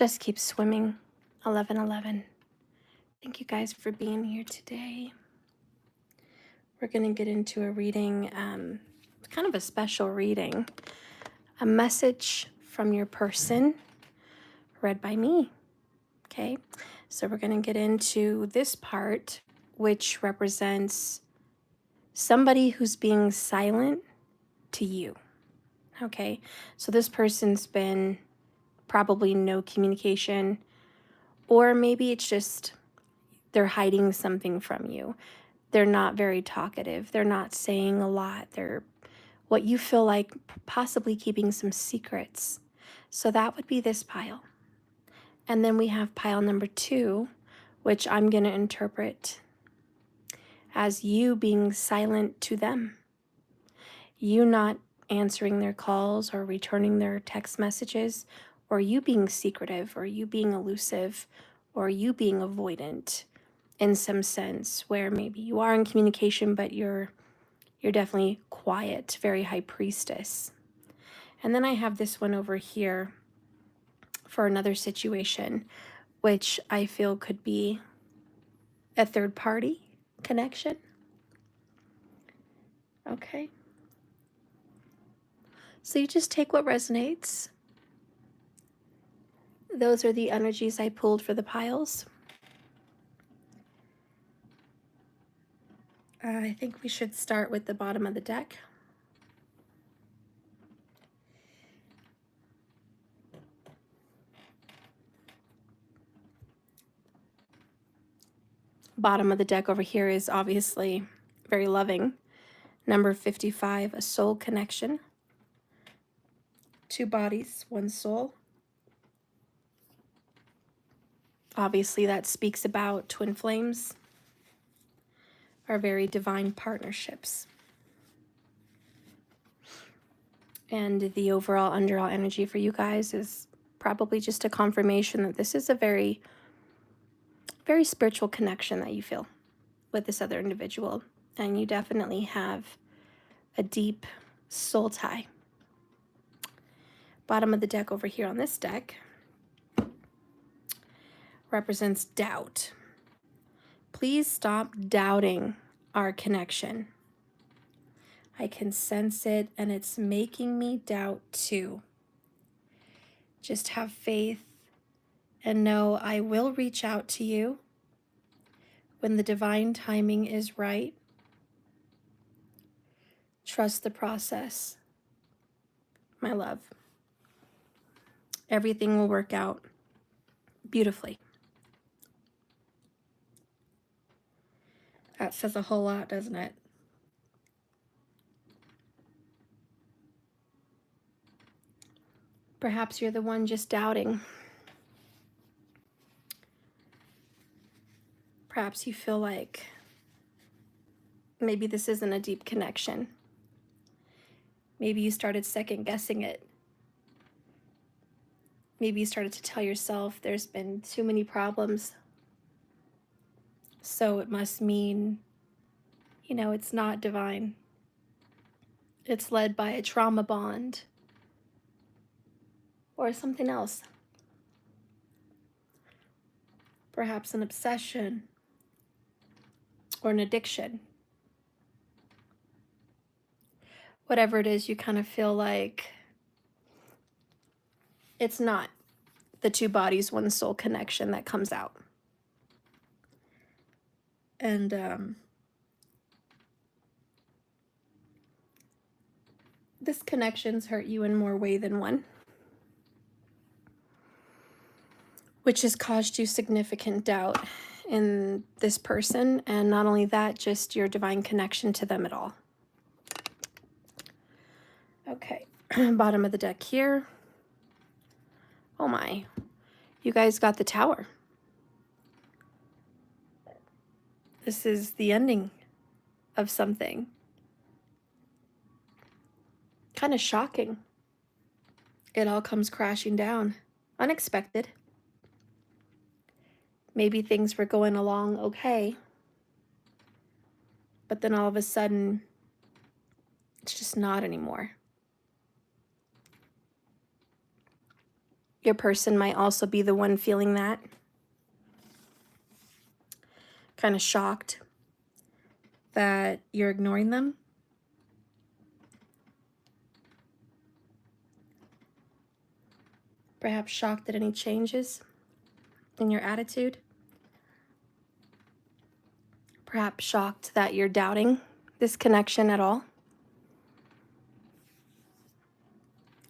Just keep swimming. 1111. Thank you guys for being here today. We're going to get into a reading, kind of a special reading. A message from your person, read by me. Okay, so we're going to get into this part, which represents somebody who's being silent to you. Okay, so this person's been probably no communication, or maybe it's just they're hiding something from you. They're not very talkative. They're not saying a lot. They're what you feel like possibly keeping some secrets. So that would be this pile. And then we have pile number 2, which I'm going to interpret as you being silent to them. You not answering their calls or returning their text messages, or you being secretive, or you being elusive, or you being avoidant in some sense, where maybe you are in communication, but you're definitely quiet, very high priestess. And then I have this one over here for another situation, which I feel could be a third party connection. Okay. So you just take what resonates. Those are the energies I pulled for the piles. I think we should start with the bottom of the deck. Bottom of the deck over here is obviously very loving. Number 55, a soul connection. 2 bodies, 1 soul. Obviously, that speaks about twin flames, are very divine partnerships. And the overall underall energy for you guys is probably just a confirmation that this is a very, very spiritual connection that you feel with this other individual. And you definitely have a deep soul tie. Bottom of the deck over here on this deck represents doubt. Please stop doubting our connection. I can sense it, and it's making me doubt too. Just have faith and know I will reach out to you when the divine timing is right. Trust the process, my love. Everything will work out beautifully. That says a whole lot, doesn't it? Perhaps you're the one just doubting. Perhaps you feel like maybe this isn't a deep connection. Maybe you started second guessing it. Maybe you started to tell yourself there's been too many problems, so it must mean, it's not divine. It's led by a trauma bond or something else. Perhaps an obsession or an addiction. Whatever it is, you kind of feel like it's not the 2 bodies, 1 soul connection that comes out. And this connection's hurt you in more way than one, which has caused you significant doubt in this person, and not only that, just your divine connection to them at all. Okay, bottom of the deck here. Oh my, you guys got the Tower. This is the ending of something. Kind of shocking. It all comes crashing down. Unexpected. Maybe things were going along okay, but then all of a sudden, it's just not anymore. Your person might also be the one feeling that. Kind of shocked that you're ignoring them. Perhaps shocked at any changes in your attitude. Perhaps shocked that you're doubting this connection at all.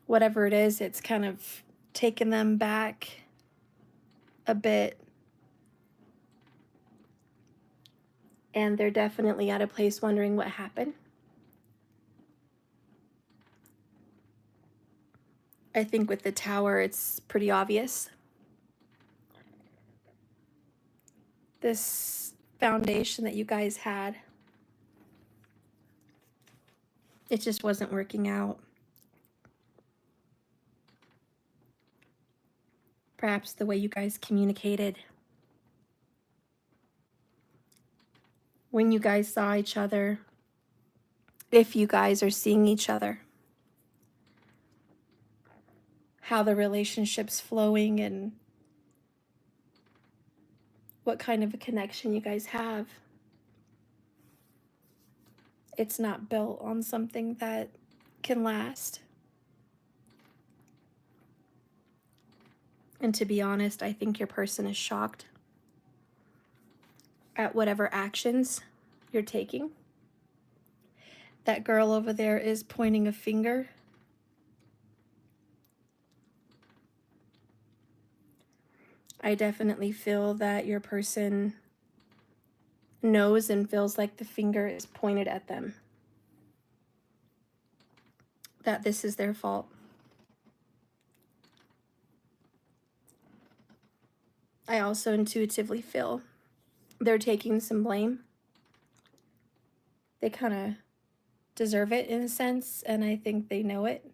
Whatever it is, it's kind of taken them back a bit. And they're definitely at a place wondering what happened. I think with the Tower, it's pretty obvious. This foundation that you guys had, it just wasn't working out. Perhaps the way you guys communicated. When you guys saw each other, if you guys are seeing each other, how the relationship's flowing and what kind of a connection you guys have. It's not built on something that can last. And to be honest, I think your person is shocked at whatever actions you're taking. That girl over there is pointing a finger. I definitely feel that your person knows and feels like the finger is pointed at them. That this is their fault. I also intuitively feel they're taking some blame. They kind of deserve it in a sense, and I think they know it.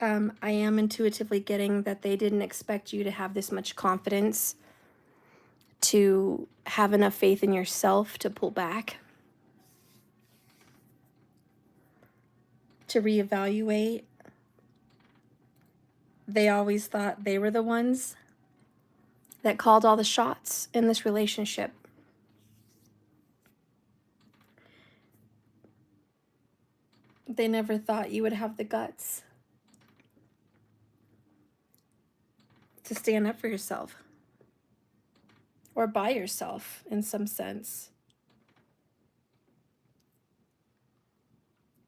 I am intuitively getting that they didn't expect you to have this much confidence, to have enough faith in yourself to pull back, to reevaluate. They always thought they were the ones that called all the shots in this relationship. They never thought you would have the guts to stand up for yourself, or by yourself in some sense.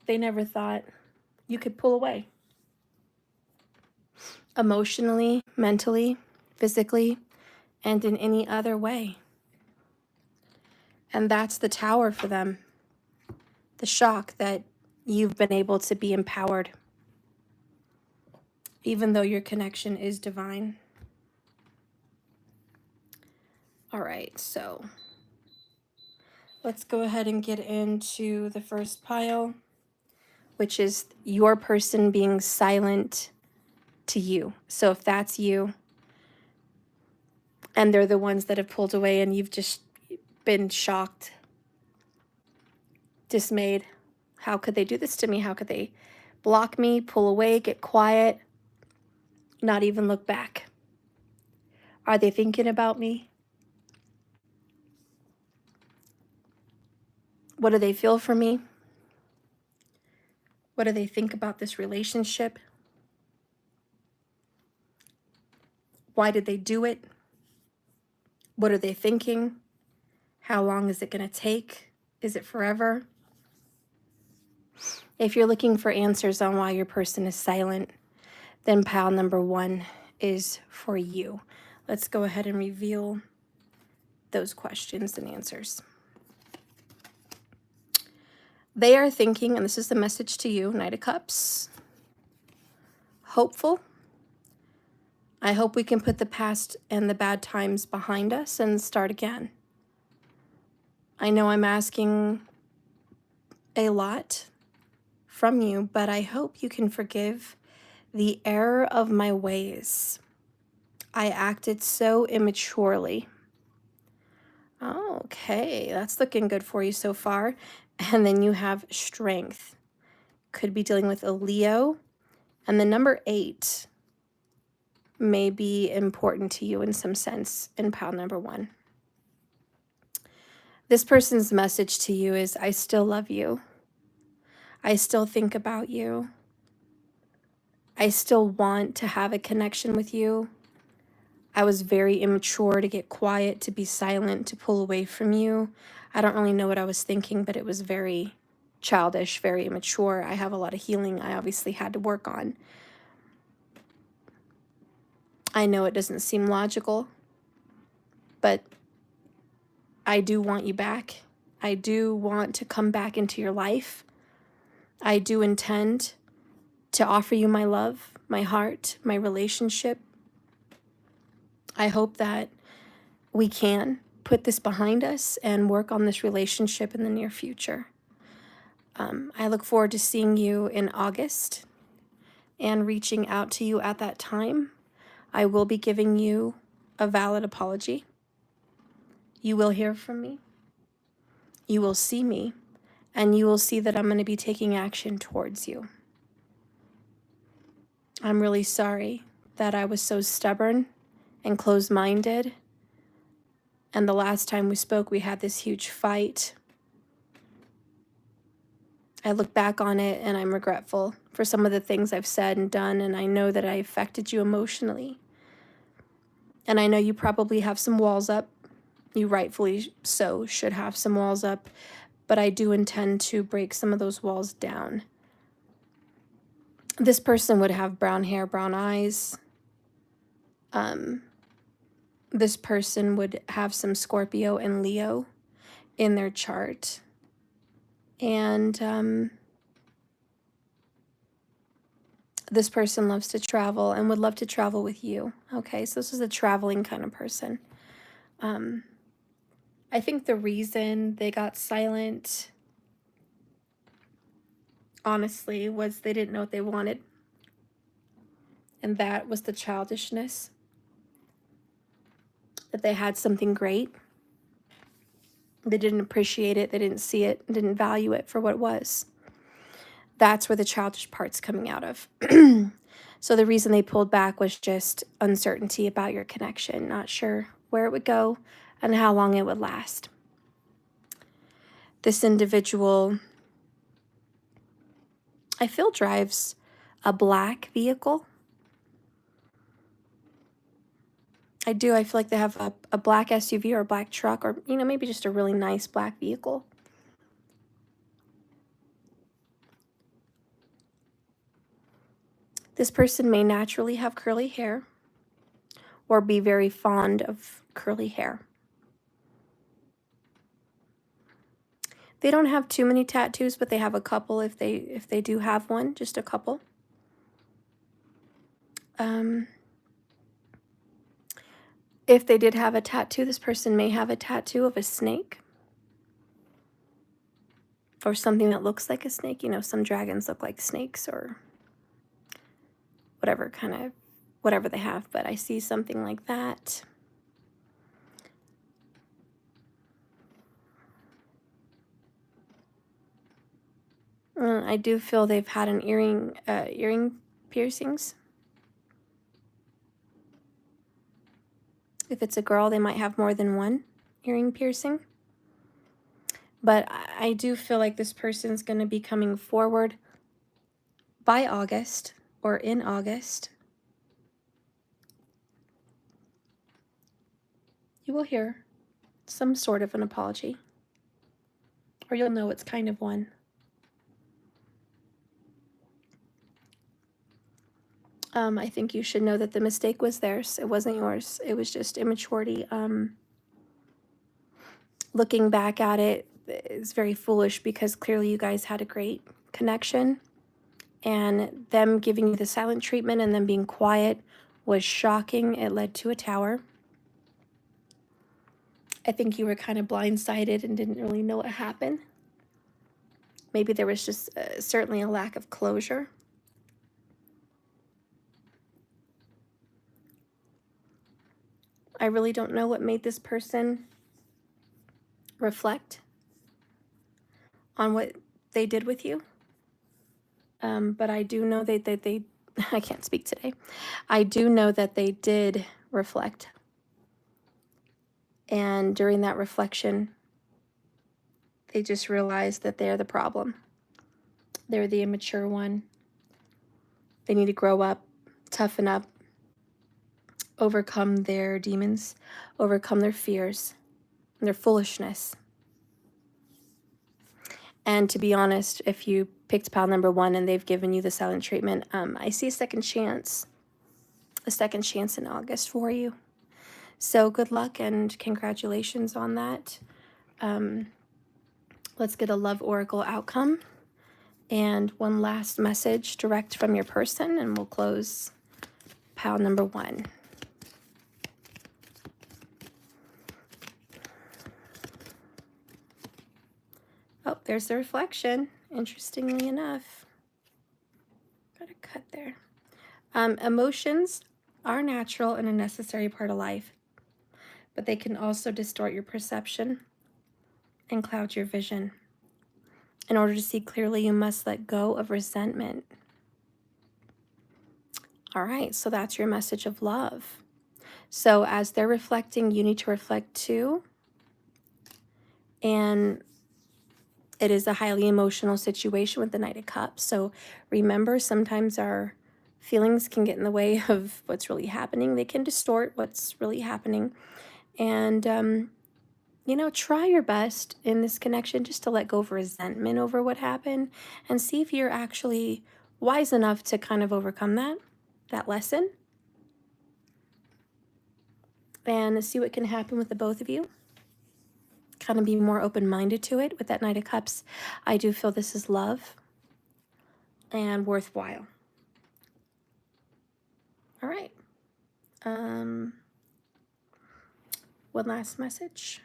They never thought you could pull away. Emotionally, mentally, physically, and in any other way. And that's the Tower for them. The shock that you've been able to be empowered, even though your connection is divine. All right, so let's go ahead and get into the first pile, which is your person being silent to you. So if that's you, and they're the ones that have pulled away and you've just been shocked, dismayed. How could they do this to me? How could they block me, pull away, get quiet, not even look back? Are they thinking about me? What do they feel for me? What do they think about this relationship? Why did they do it? What are they thinking? How long is it going to take? Is it forever? If you're looking for answers on why your person is silent, then pile number 1 is for you. Let's go ahead and reveal those questions and answers. They are thinking, and this is the message to you, Knight of Cups, hopeful. I hope we can put the past and the bad times behind us and start again. I know I'm asking a lot from you, but I hope you can forgive the error of my ways. I acted so immaturely. Okay, that's looking good for you so far. And then you have strength. could be dealing with a Leo. And the number 8 may be important to you in some sense in pile number 1. This person's message to you is, I still love you. I still think about you. I still want to have a connection with you. I was very immature to get quiet, to be silent, to pull away from you. I don't really know what I was thinking, but it was very childish, very immature. I have a lot of healing I obviously had to work on. I know it doesn't seem logical, but I do want you back. I do want to come back into your life. I do intend to offer you my love, my heart, my relationship. I hope that we can put this behind us and work on this relationship in the near future. I look forward to seeing you in August and reaching out to you at that time. I will be giving you a valid apology. You will hear from me. You will see me, and you will see that I'm going to be taking action towards you. I'm really sorry that I was so stubborn and closed-minded. And the last time we spoke, we had this huge fight. I look back on it and I'm regretful for some of the things I've said and done, and I know that I affected you emotionally. And I know you probably have some walls up. You rightfully so should have some walls up, but I do intend to break some of those walls down. This person would have brown hair, brown eyes. This person would have some Scorpio and Leo in their chart. And this person loves to travel and would love to travel with you. Okay, so this is a traveling kind of person. I think the reason they got silent, honestly, was they didn't know what they wanted. And that was the childishness. That they had something great. They didn't appreciate it, they didn't see it, didn't value it for what it was. That's where the childish part's coming out of. So the reason they pulled back was just uncertainty about your connection, not sure where it would go and how long it would last. This individual, I feel, drives a black vehicle. I do. I feel like they have a black SUV or a black truck, or, you know, maybe just a really nice black vehicle. This person may naturally have curly hair or be very fond of curly hair. They don't have too many tattoos, but they have a couple if they do have one, just a couple. If they did have a tattoo, this person may have a tattoo of a snake or something that looks like a snake. You know, some dragons look like snakes or whatever they have, but I see something like that. I do feel they've had an earring piercings. If it's a girl, they might have more than one earring piercing. But I do feel like this person's going to be coming forward by August or in August. You will hear some sort of an apology, or you'll know it's kind of one. I think you should know that the mistake was theirs. It wasn't yours. It was just immaturity. Looking back at it is very foolish because clearly you guys had a great connection, and them giving you the silent treatment and them being quiet was shocking. It led to a tower. I think you were kind of blindsided and didn't really know what happened. Maybe there was just certainly a lack of closure. I really don't know what made this person reflect on what they did with you. But I do know that they I can't speak today. I do know that they did reflect. And during that reflection, they just realized that they're the problem. They're the immature one. They need to grow up, toughen up, overcome their demons, overcome their fears, and their foolishness. And to be honest, if you picked pile number 1 and they've given you the silent treatment, I see a second chance in August for you. So good luck and congratulations on that. Let's get a love oracle outcome and one last message direct from your person, and we'll close pile number 1. Oh, there's the reflection, interestingly enough. Got a cut there. Emotions are natural and a necessary part of life, but they can also distort your perception and cloud your vision. In order to see clearly, you must let go of resentment. All right, so that's your message of love. So as they're reflecting, you need to reflect too. And it is a highly emotional situation with the Knight of Cups. So remember, sometimes our feelings can get in the way of what's really happening. They can distort what's really happening. And, you know, try your best in this connection just to let go of resentment over what happened and see if you're actually wise enough to kind of overcome that lesson, and see what can happen with the both of you. Kind of be more open-minded to it with that Knight of Cups. I do feel this is love and worthwhile. All right. One last message.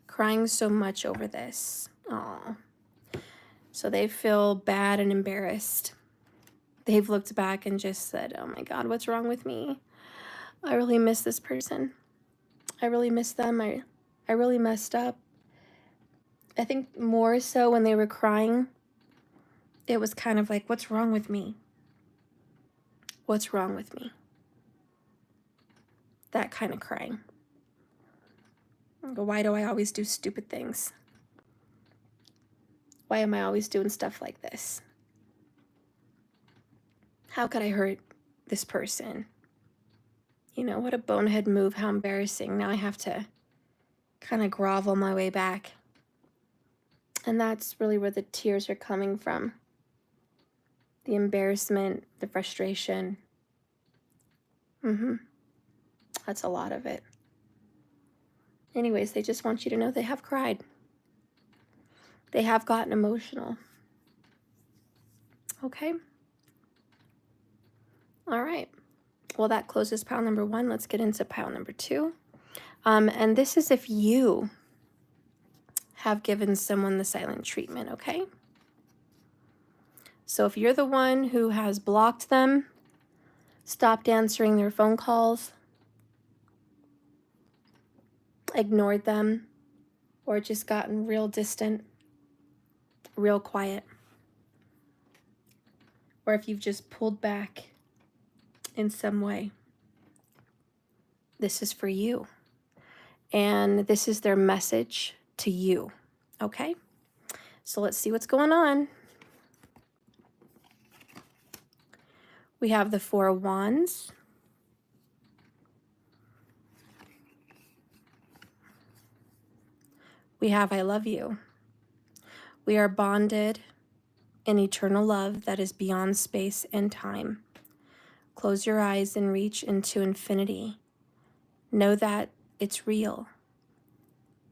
Crying so much over this. Aw. So they feel bad and embarrassed. They've looked back and just said, oh my God, what's wrong with me? I really miss this person. I really miss them. I really messed up. I think more so when they were crying, it was kind of like, what's wrong with me? What's wrong with me? That kind of crying. Why do I always do stupid things? Why am I always doing stuff like this? How could I hurt this person? You know, what a bonehead move, how embarrassing. Now I have to kind of grovel my way back. And that's really where the tears are coming from. The embarrassment, the frustration. That's a lot of it. Anyways, they just want you to know they have cried. They have gotten emotional. Okay? All right. Well, that closes pile number 1. Let's get into pile number 2. And this is if you have given someone the silent treatment, okay? So if you're the one who has blocked them, stopped answering their phone calls, ignored them, or just gotten real distant, real quiet, or if you've just pulled back in some way, this is for you. And this is their message to you, okay? So let's see what's going on. We have the 4 of Wands. We have I love you. We are bonded in eternal love that is beyond space and time. Close your eyes and reach into infinity. Know that it's real.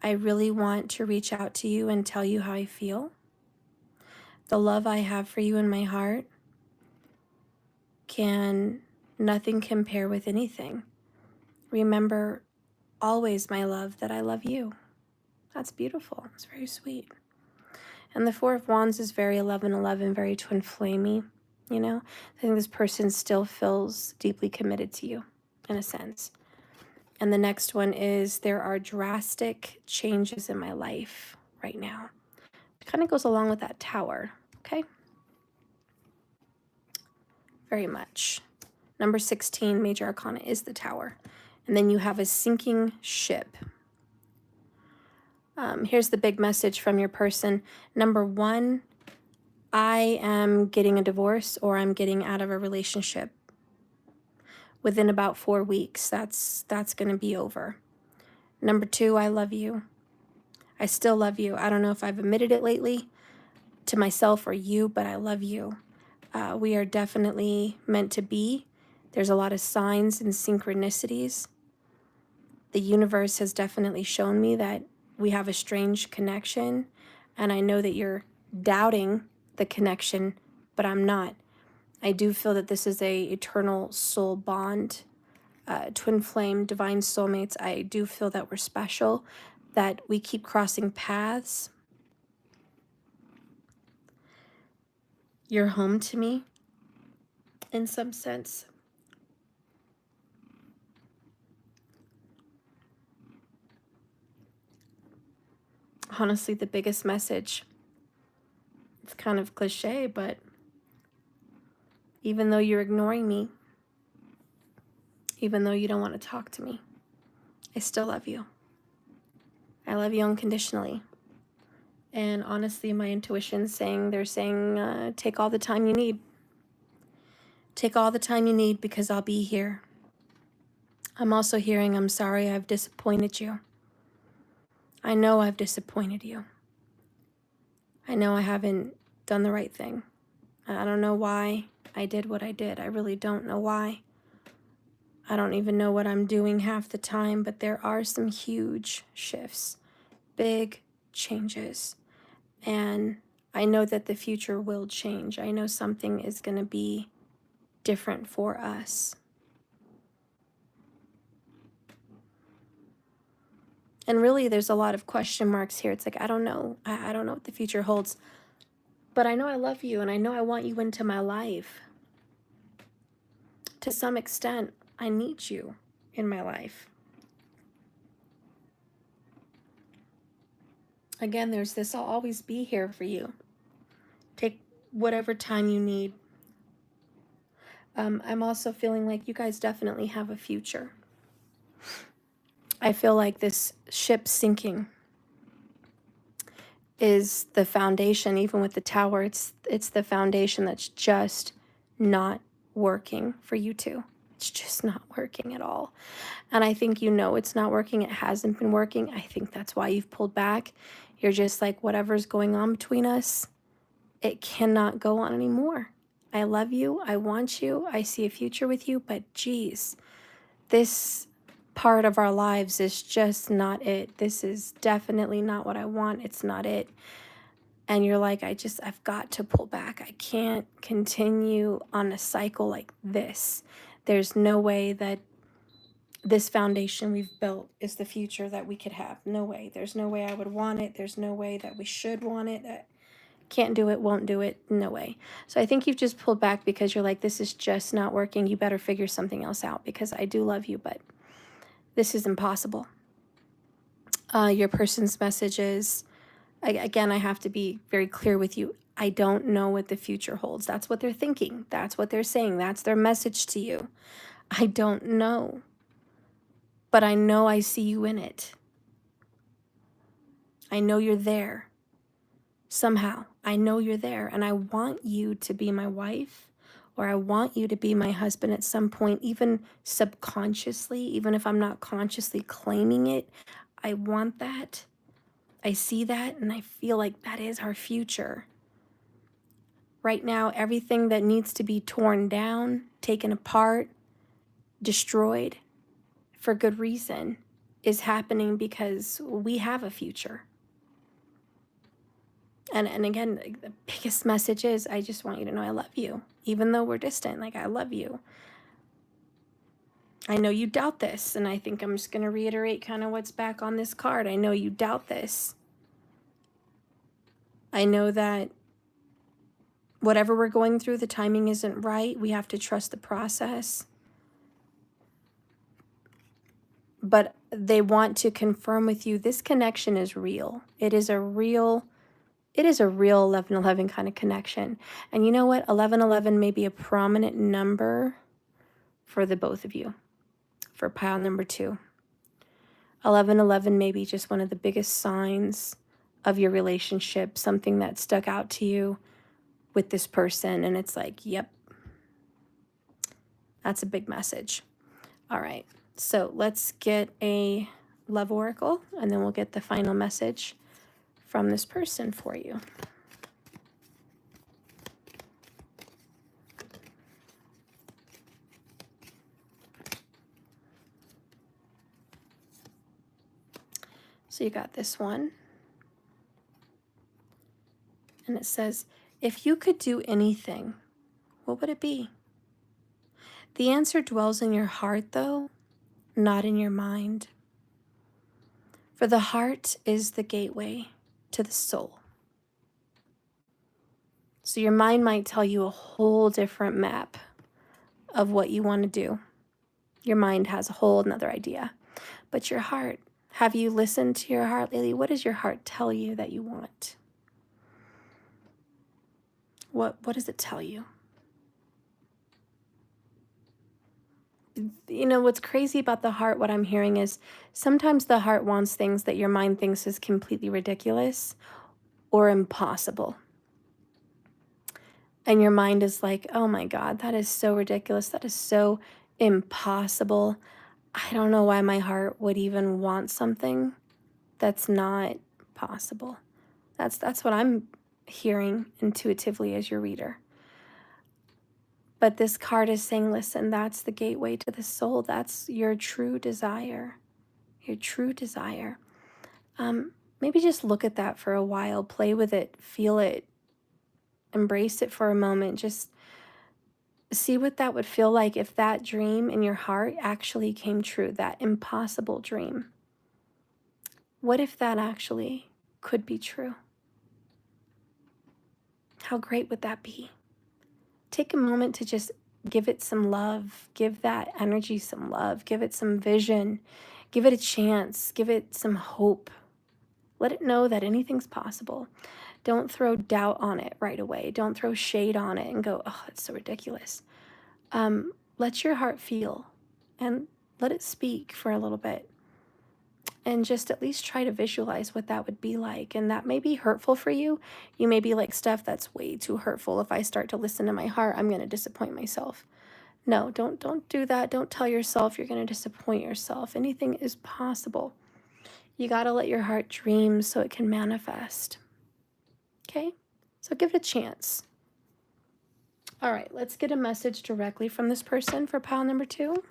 I really want to reach out to you and tell you how I feel. The love I have for you in my heart can nothing compare with anything. Remember always, my love, that I love you. That's beautiful. It's very sweet. And the 4 of Wands is very 11-11, very twin flamey, you know? I think this person still feels deeply committed to you, in a sense. And the next one is, there are drastic changes in my life right now. It kind of goes along with that Tower, okay? Very much. Number 16, Major Arcana, is the Tower. And then you have a sinking ship. Here's the big message from your person. Number 1, I am getting a divorce, or I'm getting out of a relationship. Within about 4 weeks, that's going to be over. Number 2, I love you. I still love you. I don't know if I've admitted it lately to myself or you, but I love you. We are definitely meant to be. There's a lot of signs and synchronicities. The universe has definitely shown me that we have a strange connection, and I know that you're doubting the connection, but I'm not. I do feel that this is a eternal soul bond, twin flame, divine soulmates. I do feel that we're special, that we keep crossing paths. You're home to me in some sense. Honestly, the biggest message, it's kind of cliche, but even though you're ignoring me, even though you don't want to talk to me, I still love you. I love you unconditionally. And honestly, my intuition's saying, they're saying, take all the time you need. Take all the time you need, because I'll be here. I'm also hearing, I'm sorry I've disappointed you. I know I've disappointed you. I know I haven't done the right thing. I don't know why I did what I did. I really don't know why. I don't even know what I'm doing half the time, but there are some huge shifts, big changes. And I know that the future will change. I know something is going to be different for us. And really, there's a lot of question marks here. It's like, I don't know. I don't know what the future holds. But I know I love you, and I know I want you into my life. To some extent, I need you in my life. Again, there's this, I'll always be here for you. Take whatever time you need. I'm also feeling like you guys definitely have a future. I feel like this ship sinking is the foundation. Even with the Tower, it's the foundation that's just not working for you two. It's just not working at all. And I think you know it's not working. It hasn't been working. I think that's why you've pulled back. You're just like, whatever's going on between us, it cannot go on anymore. I love you. I want you. I see a future with you. But geez, this part of our lives is just not it. This is definitely not what I want. It's not it. And you're like, I've got to pull back. I can't continue on a cycle like this. There's no way that this foundation we've built is the future that we could have. No way. There's no way I would want it. There's no way that we should want it. Can't do it, won't do it. No way. So I think you've just pulled back because you're like, this is just not working. You better figure something else out, because I do love you, but this is impossible. Your person's message is, again, I have to be very clear with you. I don't know what the future holds. That's what they're thinking. That's what they're saying. That's their message to you. I don't know. But I know I see you in it. I know you're there. Somehow, I know you're there. And I want you to be my wife, or I want you to be my husband at some point, even subconsciously, even if I'm not consciously claiming it. I want that. I see that, and I feel like that is our future. Right now, everything that needs to be torn down, taken apart, destroyed for good reason is happening because we have a future. And again, the biggest message is, I just want you to know I love you. Even though we're distant, like, I love you. I know you doubt this, and I think I'm just going to reiterate kind of what's back on this card. I know you doubt this. I know that whatever we're going through, the timing isn't right. We have to trust the process. but they want to confirm with you this connection is real. It is a real 1111 kind of connection. And you know what? 1111 may be a prominent number for the both of you, for pile number 2. 1111 may be just one of the biggest signs of your relationship, something that stuck out to you with this person. And it's like, yep, that's a big message. All right, so let's get a love oracle, and then we'll get the final message from this person for you. So you got this one. And it says, if you could do anything, what would it be? The answer dwells in your heart, though, not in your mind. For the heart is the gateway to the soul. So your mind might tell you a whole different map of what you want to do. Your mind has a whole another idea. But your heart, have you listened to your heart lately? What does your heart tell you that you want? What does it tell you? You know, what's crazy about the heart, what I'm hearing is sometimes the heart wants things that your mind thinks is completely ridiculous or impossible. And your mind is like, oh my God, that is so ridiculous. That is so impossible. I don't know why my heart would even want something that's not possible. That's what I'm hearing intuitively as your reader. But this card is saying, listen, that's the gateway to the soul. That's your true desire. Your true desire. Maybe just look at that for a while. Play with it. Feel it. Embrace it for a moment. Just see what that would feel like if that dream in your heart actually came true. That impossible dream. What if that actually could be true? How great would that be? Take a moment to just give it some love. Give that energy some love. Give it some vision. Give it a chance. Give it some hope. Let it know that anything's possible. Don't throw doubt on it right away. Don't throw shade on it and go, oh, that's so ridiculous. Let your heart feel and let it speak for a little bit. And just at least try to visualize what that would be like. And that may be hurtful for you. You may be like, Steph, that's way too hurtful. If I start to listen to my heart, I'm going to disappoint myself. No, don't do that. Don't tell yourself you're going to disappoint yourself. Anything is possible. You got to let your heart dream so it can manifest. Okay? So give it a chance. All right, let's get a message directly from this person for pile number 2.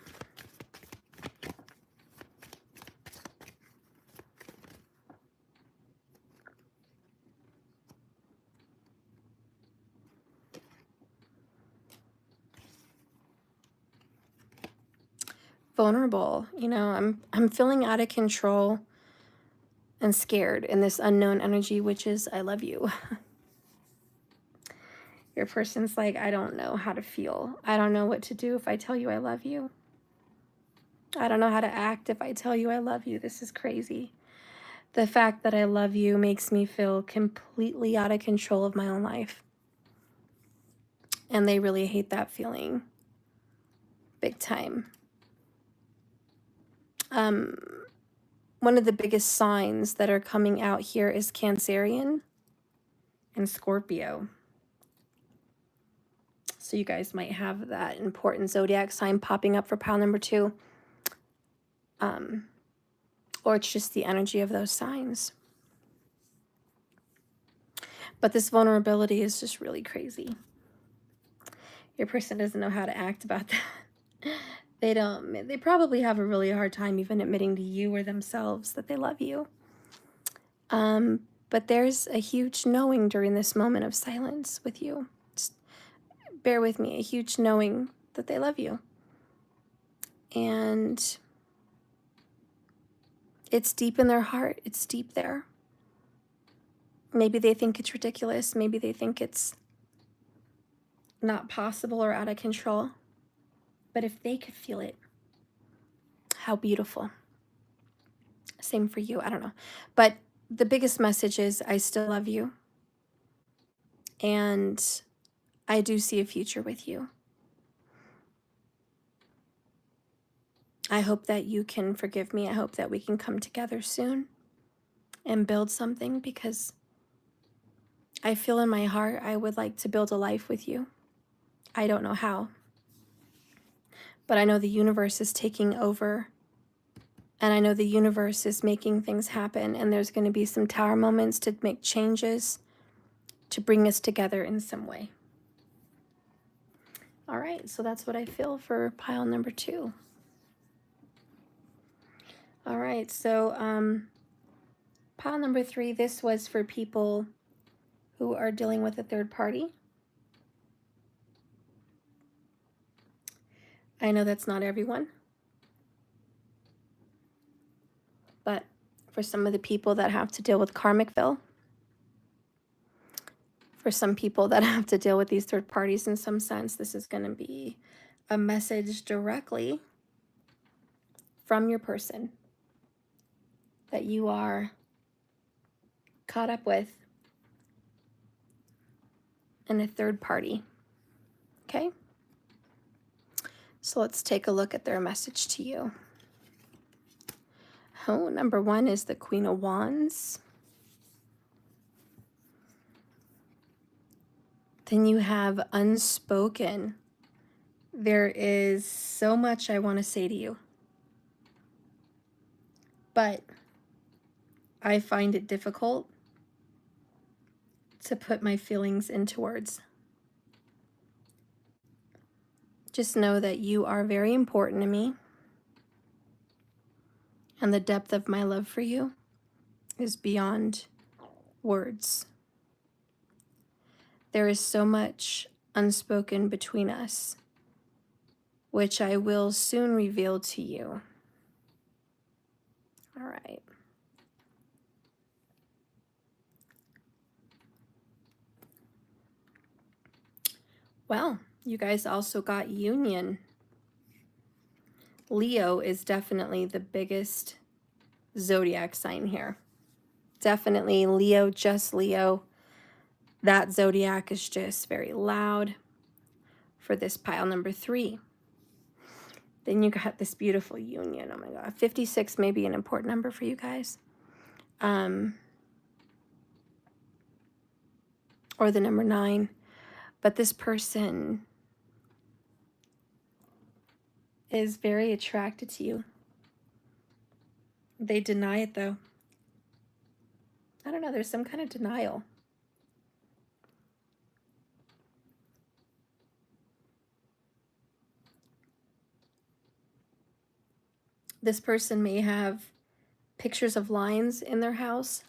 Vulnerable. You know, I'm feeling out of control and scared in this unknown energy, which is I love you. Your person's like, I don't know how to feel. I don't know what to do if I tell you I love you. I don't know how to act if I tell you I love you. This is crazy. The fact that I love you makes me feel completely out of control of my own life. And they really hate that feeling. Big time. One of the biggest signs that are coming out here is Cancerian and Scorpio. So you guys might have that important zodiac sign popping up for pile number 2. Or it's just the energy of those signs. But this vulnerability is just really crazy. Your person doesn't know how to act about that. They probably have a really hard time even admitting to you or themselves that they love you. But there's a huge knowing during this moment of silence with you. Just bear with me, a huge knowing that they love you. And it's deep in their heart. It's deep there. Maybe they think it's ridiculous. Maybe they think it's not possible or out of control. But if they could feel it, how beautiful. Same for you. I don't know. But the biggest message is I still love you. And I do see a future with you. I hope that you can forgive me. I hope that we can come together soon and build something, because I feel in my heart I would like to build a life with you. I don't know how, but I know the universe is taking over, and I know the universe is making things happen, and there's going to be some tower moments to make changes to bring us together in some way. All right, so that's what I feel for pile number 2. All right, so pile number 3, this was for people who are dealing with a third party. I know that's not everyone, but for some of the people that have to deal with karmicville, for some people that have to deal with these third parties in some sense, this is going to be a message directly from your person that you are caught up with in a third party. Okay? So let's take a look at their message to you. Oh, number 1 is the Queen of Wands. Then you have unspoken. There is so much I want to say to you, but I find it difficult to put my feelings into words. Just know that you are very important to me, and the depth of my love for you is beyond words. There is so much unspoken between us, which I will soon reveal to you. All right. Well, you guys also got union. Leo is definitely the biggest zodiac sign here. Definitely Leo, just Leo. That zodiac is just very loud for this pile number 3. Then you got this beautiful union. Oh my God. 56 may be an important number for you guys. Or the number 9. But this person is very attracted to you. They deny it though. I don't know, there's some kind of denial. This person may have pictures of lions in their house,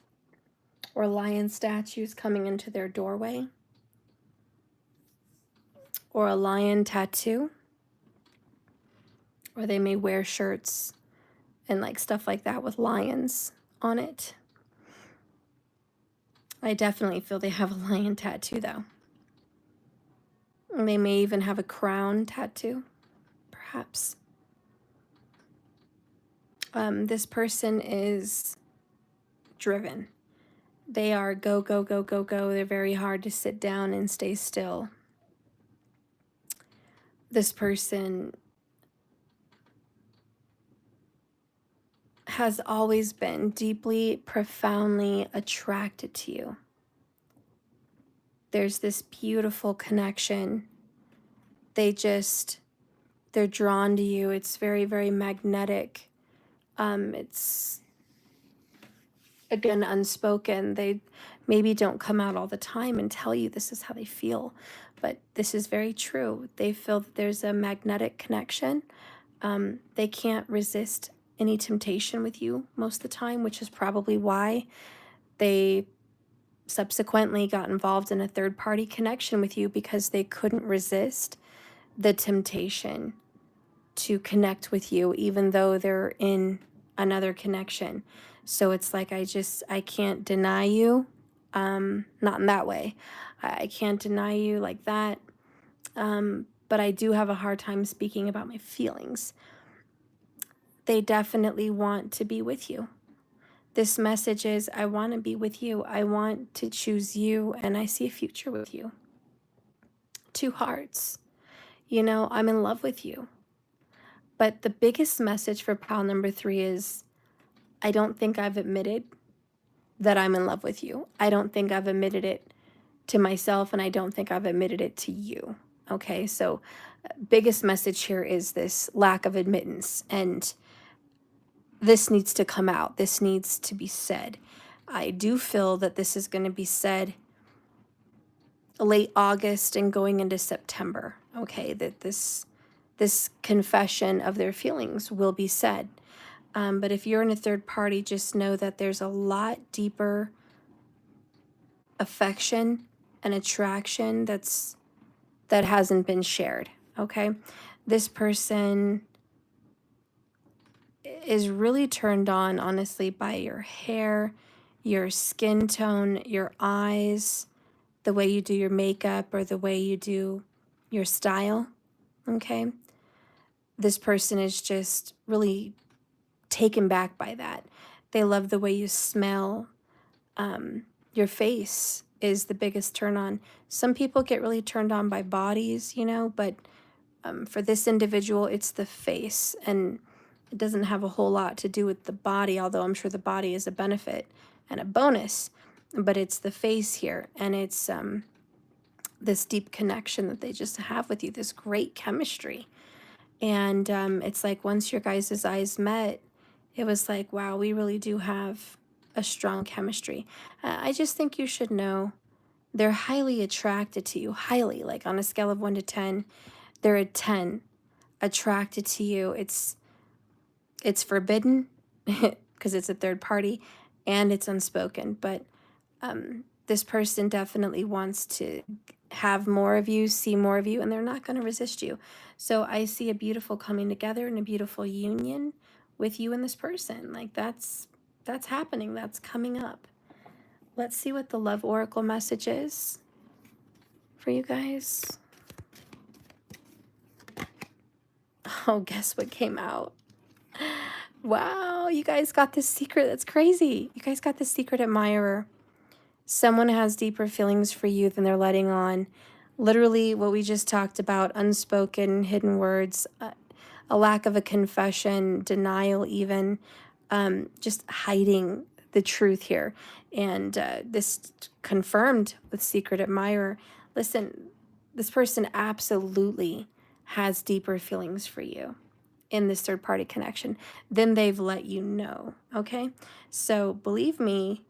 or lion statues coming into their doorway, or a lion tattoo, or they may wear shirts and like stuff like that with lions on it. I definitely feel they have a lion tattoo though. And they may even have a crown tattoo, perhaps. This person is driven. They are go, go, go, go, go. They're very hard to sit down and stay still. This person has always been deeply, profoundly attracted to you. There's this beautiful connection. They're drawn to you. It's very, very magnetic. It's, again, unspoken. They maybe don't come out all the time and tell you this is how they feel, but this is very true. They feel that there's a magnetic connection. They can't resist any temptation with you most of the time, which is probably why they subsequently got involved in a third-party connection with you, because they couldn't resist the temptation to connect with you, even though they're in another connection. So it's like, I can't deny you, not in that way. I can't deny you like that, but I do have a hard time speaking about my feelings. They definitely want to be with you. This message is, I want to be with you. I want to choose you, and I see a future with you. Two hearts. You know, I'm in love with you. But the biggest message for pile number 3 is, I don't think I've admitted that I'm in love with you. I don't think I've admitted it to myself, and I don't think I've admitted it to you. Okay, so biggest message here is this lack of admittance, and this needs to come out. This needs to be said. I do feel that this is going to be said late August and going into September. Okay, that this confession of their feelings will be said. But if you're in a third party, just know that there's a lot deeper affection and attraction that hasn't been shared. Okay, this person is really turned on, honestly, by your hair, your skin tone, your eyes, the way you do your makeup, or the way you do your style. Okay, this person is just really taken back by that. They love the way you smell. Your face is the biggest turn on. Some people get really turned on by bodies, you know, but for this individual, it's the face, and it doesn't have a whole lot to do with the body, although I'm sure the body is a benefit and a bonus, but it's the face here, and it's this deep connection that they just have with you, this great chemistry. And it's like once your guys' eyes met, it was like, wow, we really do have a strong chemistry. I just think you should know they're highly attracted to you, highly, like on a scale of 1 to 10, they're a 10 attracted to you. It's forbidden because it's a third party, and it's unspoken, but this person definitely wants to have more of you, see more of you, and they're not going to resist you. So I see a beautiful coming together and a beautiful union with you and this person. Like that's happening. That's coming up. Let's see what the love oracle message is for you guys. Oh, guess what came out? Wow, you guys got this secret. That's crazy. You guys got this secret admirer. Someone has deeper feelings for you than they're letting on. Literally what we just talked about, unspoken, hidden words, a lack of a confession, denial even, just hiding the truth here. And this confirmed with secret admirer. Listen, this person absolutely has deeper feelings for you in this third party connection than they've let you know. Okay, so believe me,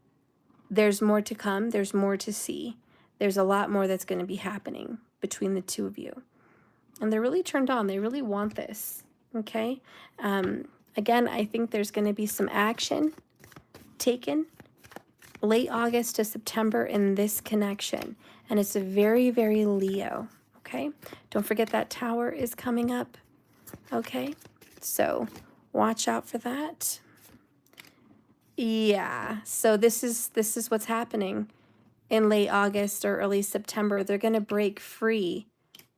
there's more to come. There's more to see. There's a lot more that's going to be happening between the two of you. And they're really turned on. They really want this. Okay. Again, I think there's going to be some action taken late August to September in this connection. And it's a very, very Leo. Okay. Don't forget that tower is coming up. Okay. So watch out for that. Yeah, so this is what's happening in late August or early September. They're going to break free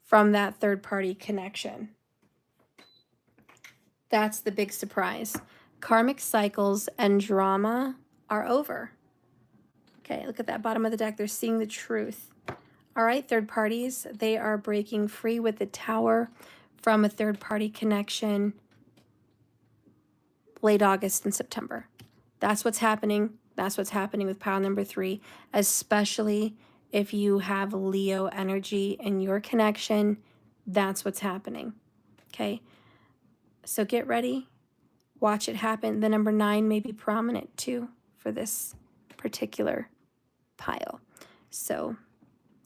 from that third party connection. That's the big surprise. Karmic cycles and drama are over. Okay, look at that bottom of the deck. They're seeing the truth. All right, third parties, they are breaking free with the tower from a third party connection late August and September. That's what's happening. That's what's happening with pile number 3, especially if you have Leo energy in your connection. That's what's happening. Okay, so get ready. Watch it happen. The number 9 may be prominent too for this particular pile. So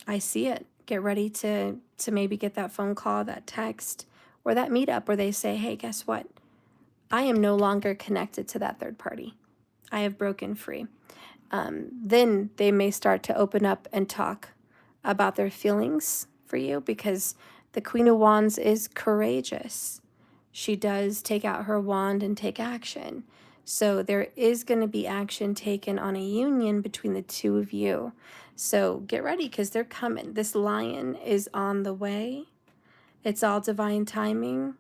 I see it. Get ready to maybe get that phone call, that text, or that meetup where they say, hey, guess what? I am no longer connected to that third party. I have broken free. Then they may start to open up and talk about their feelings for you, because the Queen of Wands is courageous. She does take out her wand and take action. So there is going to be action taken on a union between the two of you. So get ready, because they're coming. This lion is on the way. It's all divine timing.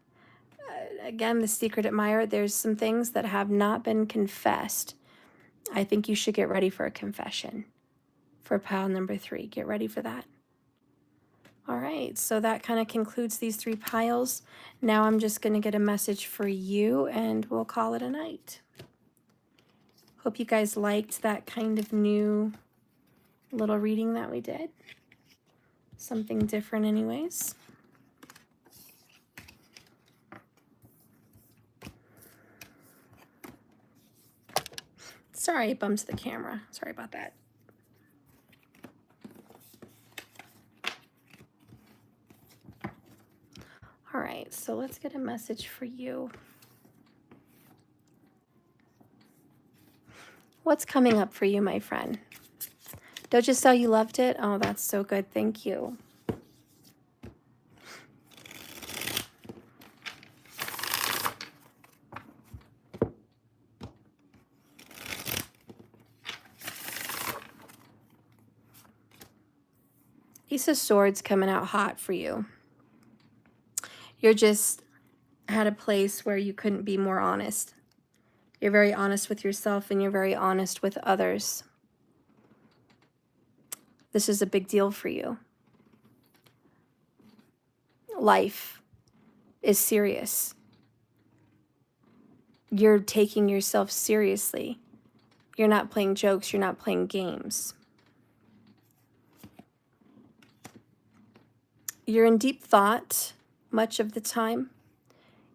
Again, the secret admirer, there's some things that have not been confessed I think you should get ready for a confession for pile number 3. Get ready for that. All right, so that kind of concludes these 3 piles. Now I'm just going to get a message for you and we'll call it a night. Hope you guys liked that kind of new little reading that we did. Something different anyways. Sorry, I bumped the camera. Sorry about that. All right, so let's get a message for you. What's coming up for you, my friend? Don't just say you loved it. Oh, that's so good. Thank you. Ace of Swords coming out hot for you. You're just at a place where you couldn't be more honest. You're very honest with yourself and you're very honest with others. This is a big deal for you. Life is serious. You're taking yourself seriously. You're not playing jokes. You're not playing games. You're in deep thought much of the time.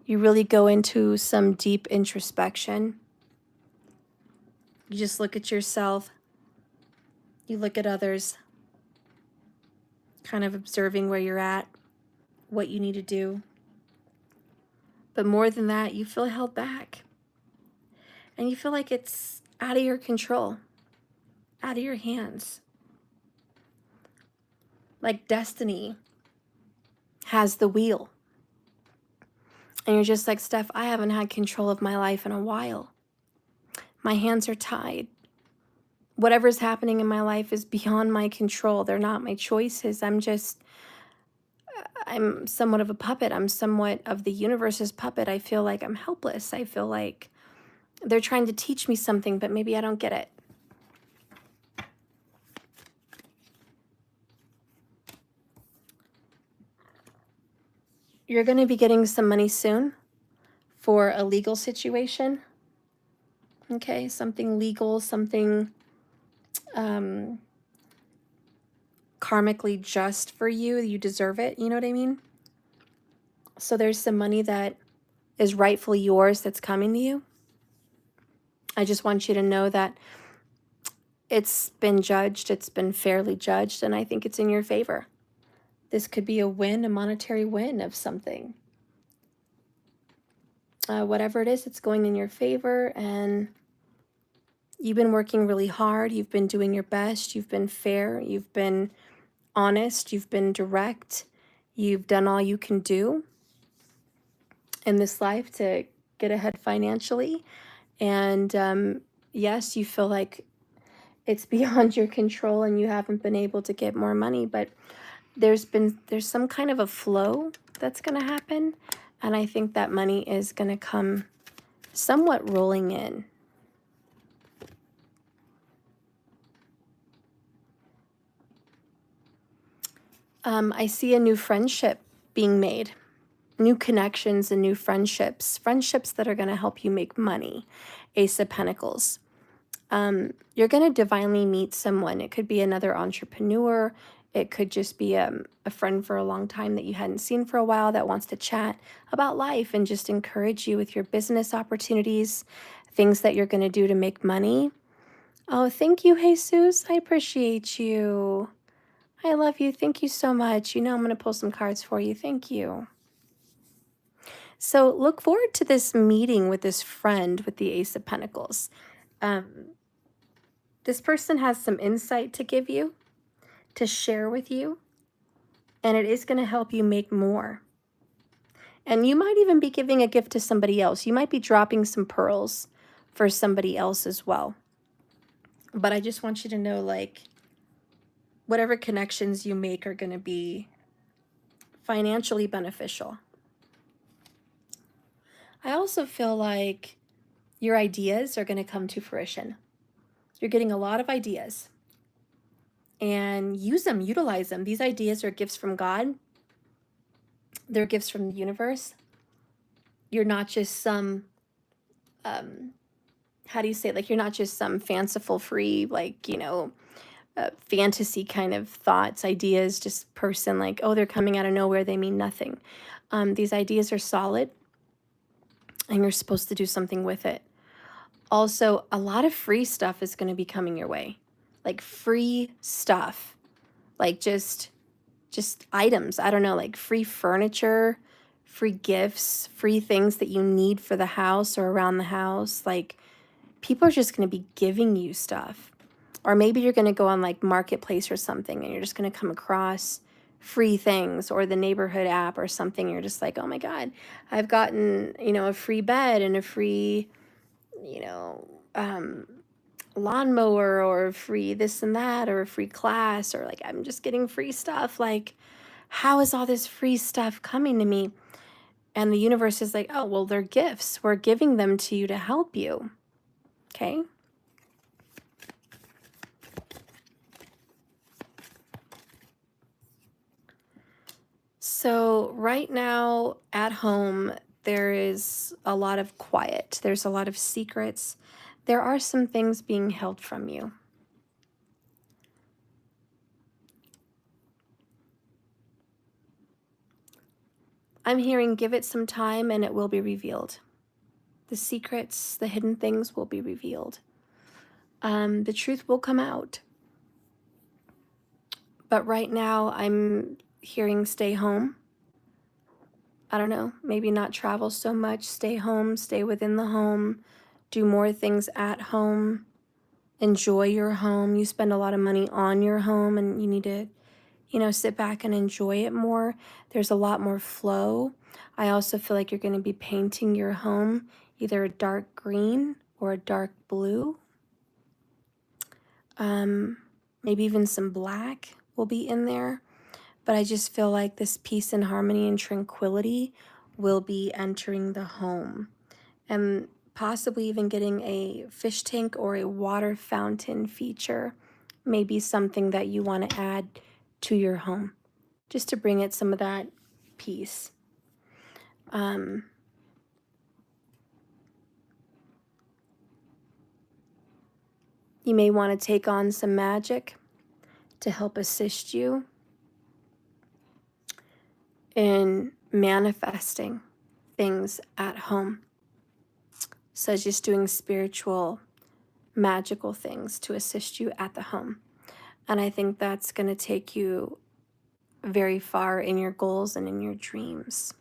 You really go into some deep introspection. You just look at yourself. You look at others, kind of observing where you're at, what you need to do. But more than that, you feel held back. And you feel like it's out of your control, out of your hands. Like destiny has the wheel. And you're just like, Steph, I haven't had control of my life in a while. My hands are tied. Whatever's happening in my life is beyond my control. They're not my choices. I'm somewhat of a puppet. I'm somewhat of the universe's puppet. I feel like I'm helpless. I feel like they're trying to teach me something, but maybe I don't get it. You're going to be getting some money soon for a legal situation. Okay, something legal, something karmically just for you. You deserve it. You know what I mean? So there's some money that is rightfully yours that's coming to you. I just want you to know that it's been judged. It's been fairly judged, and I think it's in your favor. This could be a win, a monetary win of something. Whatever it is, it's going in your favor, and you've been working really hard. You've been doing your best. You've been fair. You've been honest. You've been direct. You've done all you can do in this life to get ahead financially. And yes, you feel like it's beyond your control and you haven't been able to get more money, but there's some kind of a flow that's going to happen. And I think that money is going to come somewhat rolling in. I see a new friendship being made, new connections and new friendships that are going to help you make money. Ace of Pentacles. You're going to divinely meet someone. It could be another entrepreneur. It could just be a friend for a long time that you hadn't seen for a while that wants to chat about life and just encourage you with your business opportunities, things that you're going to do to make money. Oh, thank you, Jesus. I appreciate you. I love you. Thank you so much. You know I'm going to pull some cards for you. Thank you. So look forward to this meeting with this friend with the Ace of Pentacles. This person has some insight to give you, to share with you, and it is going to help you make more. And you might even be giving a gift to somebody else. You might be dropping some pearls for somebody else as well. But I just want you to know, like, whatever connections you make are going to be financially beneficial. I also feel like your ideas are going to come to fruition. You're getting a lot of ideas, and use them, utilize them. These ideas are gifts from God. They're gifts from the universe. You're not just some, how do you say it? Like, you're not just some fanciful, free, like, fantasy kind of thoughts, ideas, just person like, oh, they're coming out of nowhere. They mean nothing. These ideas are solid, and you're supposed to do something with it. Also, a lot of free stuff is going to be coming your way, like free stuff, like just items. I don't know, like free furniture, free gifts, free things that you need for the house or around the house. Like, people are just going to be giving you stuff. Or maybe you're going to go on like Marketplace or something, and you're just going to come across free things, or the neighborhood app or something. You're just like, oh my God, I've gotten, a free bed and a free, you know, um, lawnmower, or free this and that, or a free class, or like, I'm just getting free stuff. Like, how is all this free stuff coming to me? And the universe is like, oh, well, they're gifts. We're giving them to you to help you. Okay. So right now at home, there is a lot of quiet. There's a lot of secrets. There are some things being held from you. I'm hearing, give it some time and it will be revealed. The secrets, the hidden things will be revealed. The truth will come out. But right now I'm hearing stay home. I don't know, maybe not travel so much, stay home, stay within the home, do more things at home, enjoy your home. You spend a lot of money on your home, and you need to, sit back and enjoy it more. There's a lot more flow. I also feel like you're going to be painting your home either a dark green or a dark blue. Maybe even some black will be in there. But I just feel like this peace and harmony and tranquility will be entering the home, and possibly even getting a fish tank or a water fountain feature may be something that you want to add to your home, just to bring it some of that peace. You may want to take on some magic to help assist you in manifesting things at home. So just doing spiritual, magical things to assist you at the home. And I think that's going to take you very far in your goals and in your dreams.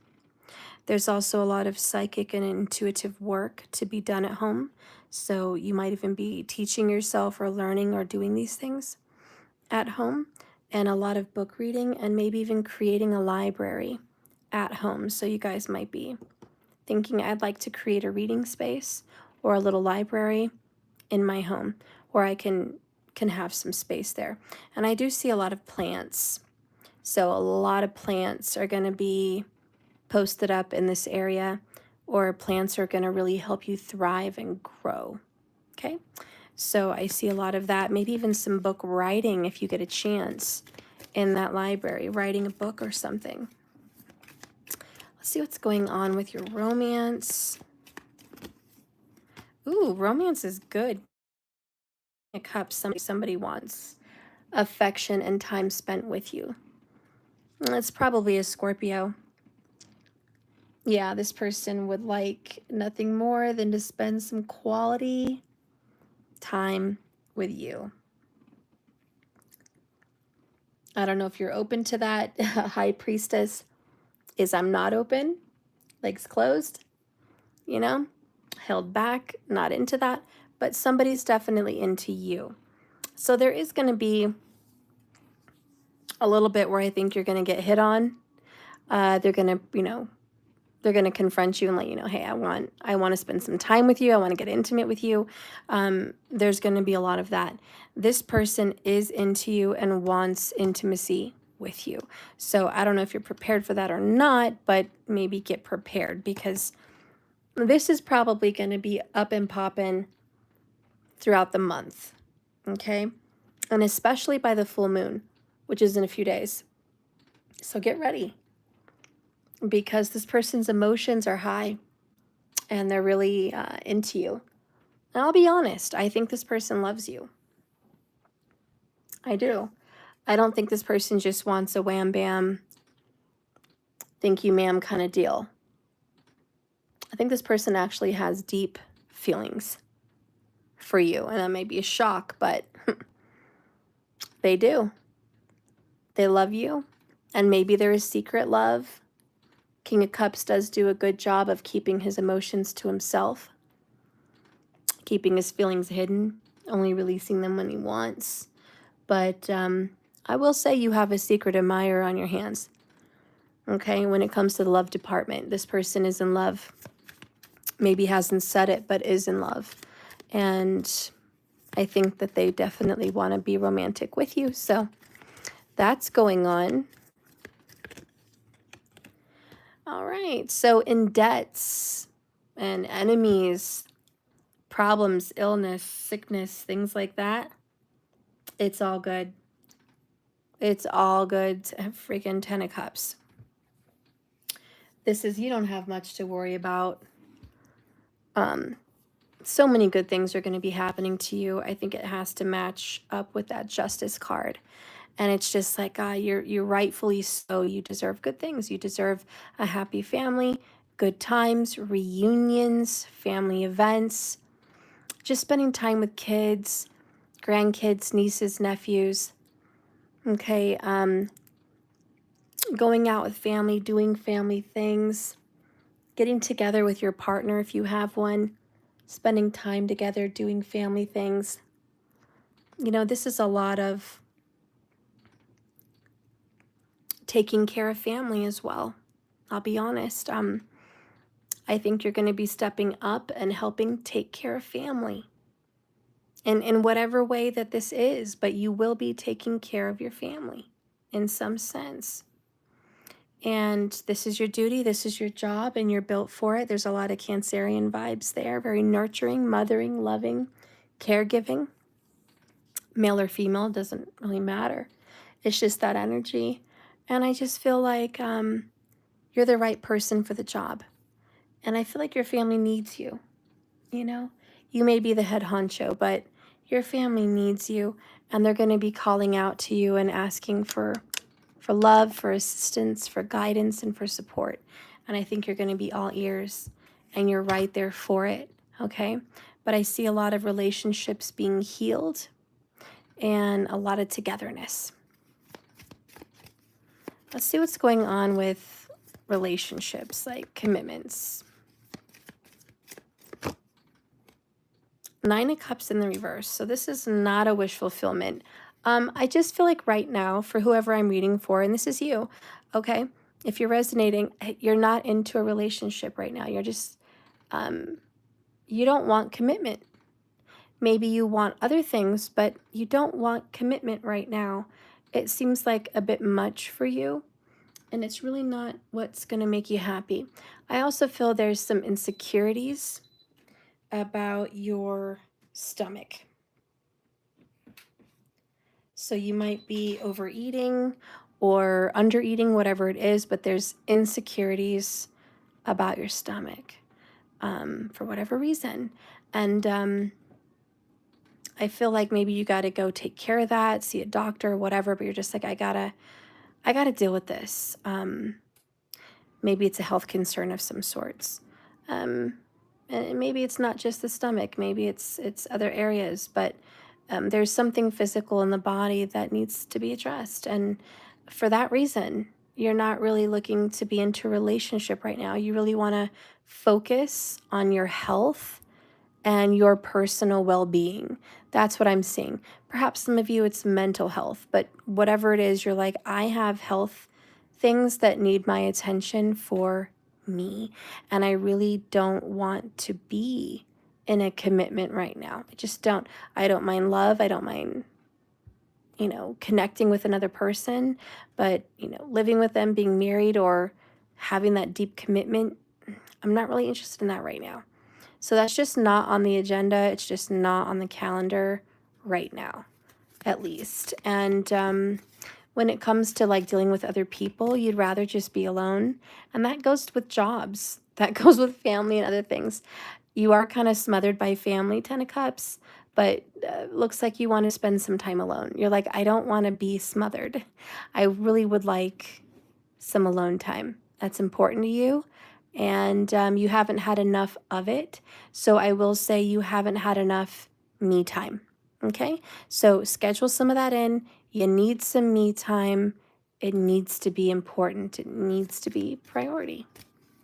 There's also a lot of psychic and intuitive work to be done at home. So you might even be teaching yourself or learning or doing these things at home, and a lot of book reading, and maybe even creating a library at home. So you guys might be thinking, I'd like to create a reading space or a little library in my home where I can have some space there. And I do see a lot of plants. So a lot of plants are going to be posted up in this area, or plants are going to really help you thrive and grow. Okay. So I see a lot of that, maybe even some book writing if you get a chance in that library, writing a book or something. Let's see what's going on with your romance. Ooh, romance is good. A cup, somebody wants affection and time spent with you. It's probably a Scorpio. Yeah, this person would like nothing more than to spend some quality time with you. I don't know if you're open to that. High Priestess is I'm not open, legs closed, held back, not into that, but somebody's definitely into you. So there is going to be a little bit where I think you're going to get hit on. They're going to, they're going to confront you and let you know, hey, I want to spend some time with you. I want to get intimate with you. There's going to be a lot of that. This person is into you and wants intimacy with you. So I don't know if you're prepared for that or not, but maybe get prepared, because this is probably going to be up and popping throughout the month. okay? And especially by the full moon, which is in a few days. So get ready, because this person's emotions are high and they're really into you. And I'll be honest, I think this person loves you. I do. I don't think this person just wants a wham bam, thank you ma'am kind of deal. I think this person actually has deep feelings for you. And that may be a shock, but they do. They love you. And maybe there is secret love. King of Cups does do a good job of keeping his emotions to himself, keeping his feelings hidden, only releasing them when he wants. But I will say you have a secret admirer on your hands. Okay, when it comes to the love department, this person is in love. Maybe hasn't said it, but is in love. And I think that they definitely want to be romantic with you. So that's going on. All right. So in debts and enemies, problems, illness, sickness, things like that, it's all good. It's all good. Freaking 10 of Cups. This is, you don't have much to worry about. So many good things are going to be happening to you. I think it has to match up with that Justice card. And it's just like, you're rightfully so. You deserve good things. You deserve a happy family, good times, reunions, family events, just spending time with kids, grandkids, nieces, nephews. Okay, going out with family, doing family things, getting together with your partner if you have one, spending time together, doing family things. You know, this is a lot of taking care of family as well. I'll be honest. I think you're going to be stepping up and helping take care of family. And in whatever way that this is, but you will be taking care of your family in some sense. And this is your duty, this is your job, and you're built for it. There's a lot of Cancerian vibes there, very nurturing, mothering, loving, caregiving. Male or female, doesn't really matter. It's just that energy. And I just feel like you're the right person for the job. And I feel like your family needs you, you know? You may be the head honcho, but your family needs you, and they're going to be calling out to you and asking for love, for assistance, for guidance, and for support. And I think you're going to be all ears, and you're right there for it, okay? But I see a lot of relationships being healed and a lot of togetherness. Let's see what's going on with relationships, like commitments. 9 of Cups in the reverse. So this is not a wish fulfillment. I just feel like right now, for whoever I'm reading for, and this is you, okay? If you're resonating, you're not into a relationship right now. You're just, you don't want commitment. Maybe you want other things, but you don't want commitment right now. It seems like a bit much for you, and it's really not what's going to make you happy. I also feel there's some insecurities about your stomach. So you might be overeating or undereating, whatever it is, but there's insecurities about your stomach for whatever reason. And I feel like maybe you got to go take care of that, see a doctor, whatever, but you're just like, I gotta deal with this. Maybe it's a health concern of some sorts. And maybe it's not just the stomach, maybe it's other areas, but there's something physical in the body that needs to be addressed. And for that reason, you're not really looking to be into a relationship right now. You really want to focus on your health and your personal well-being. That's what I'm seeing. Perhaps some of you, it's mental health, but whatever it is, you're like, I have health things that need my attention for me, and I really don't want to be in a commitment right now. I just don't. I don't mind love. I don't mind, connecting with another person, but, living with them, being married, or having that deep commitment, I'm not really interested in that right now. So that's just not on the agenda. It's just not on the calendar right now, at least. And when it comes to like dealing with other people, you'd rather just be alone. And that goes with jobs, that goes with family and other things. You are kind of smothered by family, 10 of Cups, but looks like you want to spend some time alone. You're like, I don't want to be smothered. I really would like some alone time. That's important to you. And you haven't had enough of it. So I will say you haven't had enough me time. Okay? So schedule some of that in. You need some me time. It needs to be important. It needs to be priority.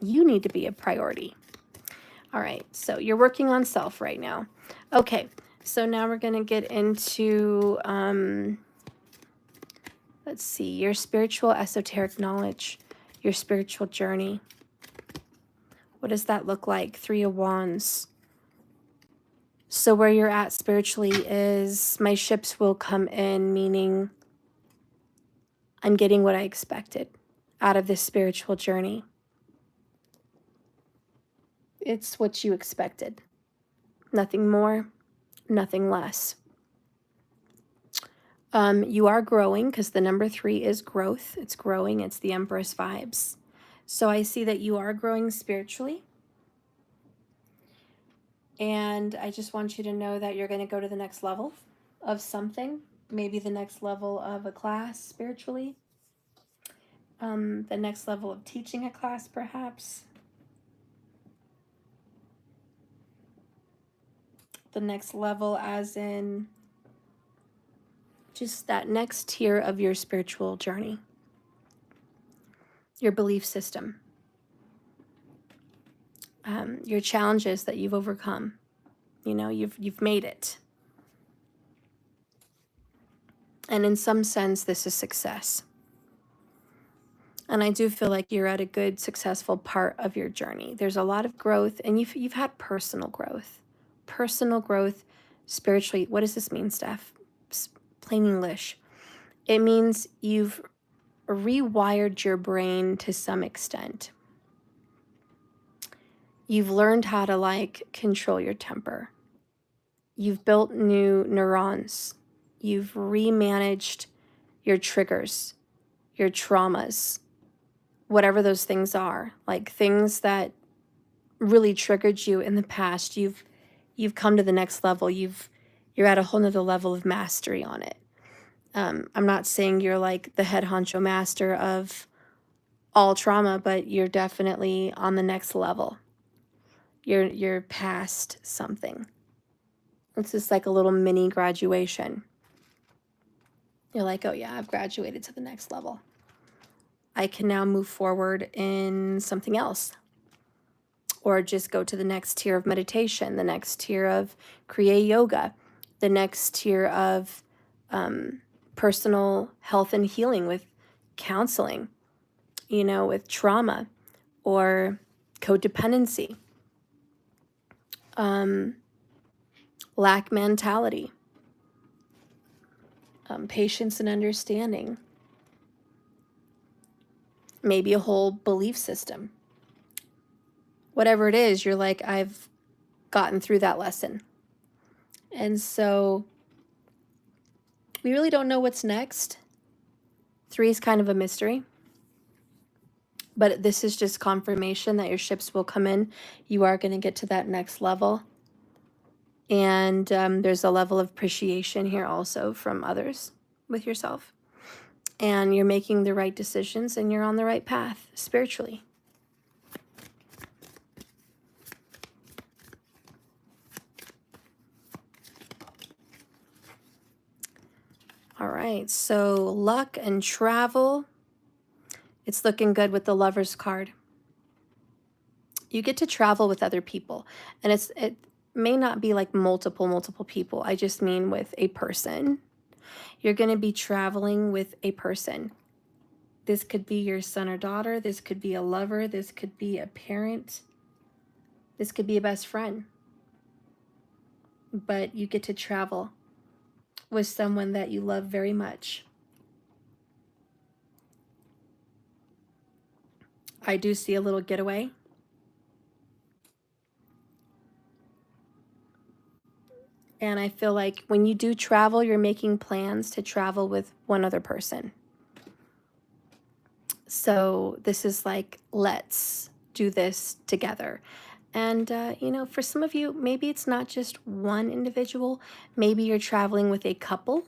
You need to be a priority. All right, so you're working on self right now. Okay, so now we're going to get into, let's see, your spiritual esoteric knowledge, your spiritual journey. What does that look like? 3 of Wands. So where you're at spiritually is my ships will come in, meaning I'm getting what I expected out of this spiritual journey. It's what you expected. Nothing more, nothing less. You are growing because the number 3 is growth. It's growing. It's the Empress vibes. So I see that you are growing spiritually. And I just want you to know that you're going to go to the next level of something. Maybe the next level of a class spiritually. The next level of teaching a class, perhaps. The next level as in just that next tier of your spiritual journey. Your belief system. Your challenges that you've overcome. You know, you've made it. And in some sense, this is success. And I do feel like you're at a good, successful part of your journey. There's a lot of growth, and you've had personal growth. Personal growth spiritually. What does this mean, Steph? Plain English. It means you've rewired your brain to some extent. You've learned how to like control your temper. You've built new neurons. You've remanaged your triggers, your traumas, whatever those things are, like things that really triggered you in the past. You've come to the next level. You're at a whole nother level of mastery on it. I'm not saying you're like the head honcho master of all trauma, but you're definitely on the next level. You're past something. It's just like a little mini graduation. You're like, oh yeah, I've graduated to the next level. I can now move forward in something else. Or just go to the next tier of meditation, the next tier of Kriya Yoga, the next tier of personal health and healing with counseling, you know, with trauma or codependency, lack mentality, patience and understanding, maybe a whole belief system. Whatever it is, you're like, I've gotten through that lesson. And so we really don't know what's next. 3 is kind of a mystery. But this is just confirmation that your ships will come in. You are going to get to that next level. And there's a level of appreciation here also from others with yourself. And you're making the right decisions and you're on the right path spiritually. All right, so luck and travel. It's looking good with the Lover's card. You get to travel with other people. And it may not be like multiple people. I just mean with a person. You're going to be traveling with a person. This could be your son or daughter. This could be a lover. This could be a parent. This could be a best friend. But you get to travel with someone that you love very much. I do see a little getaway. And I feel like when you do travel, you're making plans to travel with one other person. So this is like, let's do this together. And, for some of you, maybe it's not just one individual. Maybe you're traveling with a couple.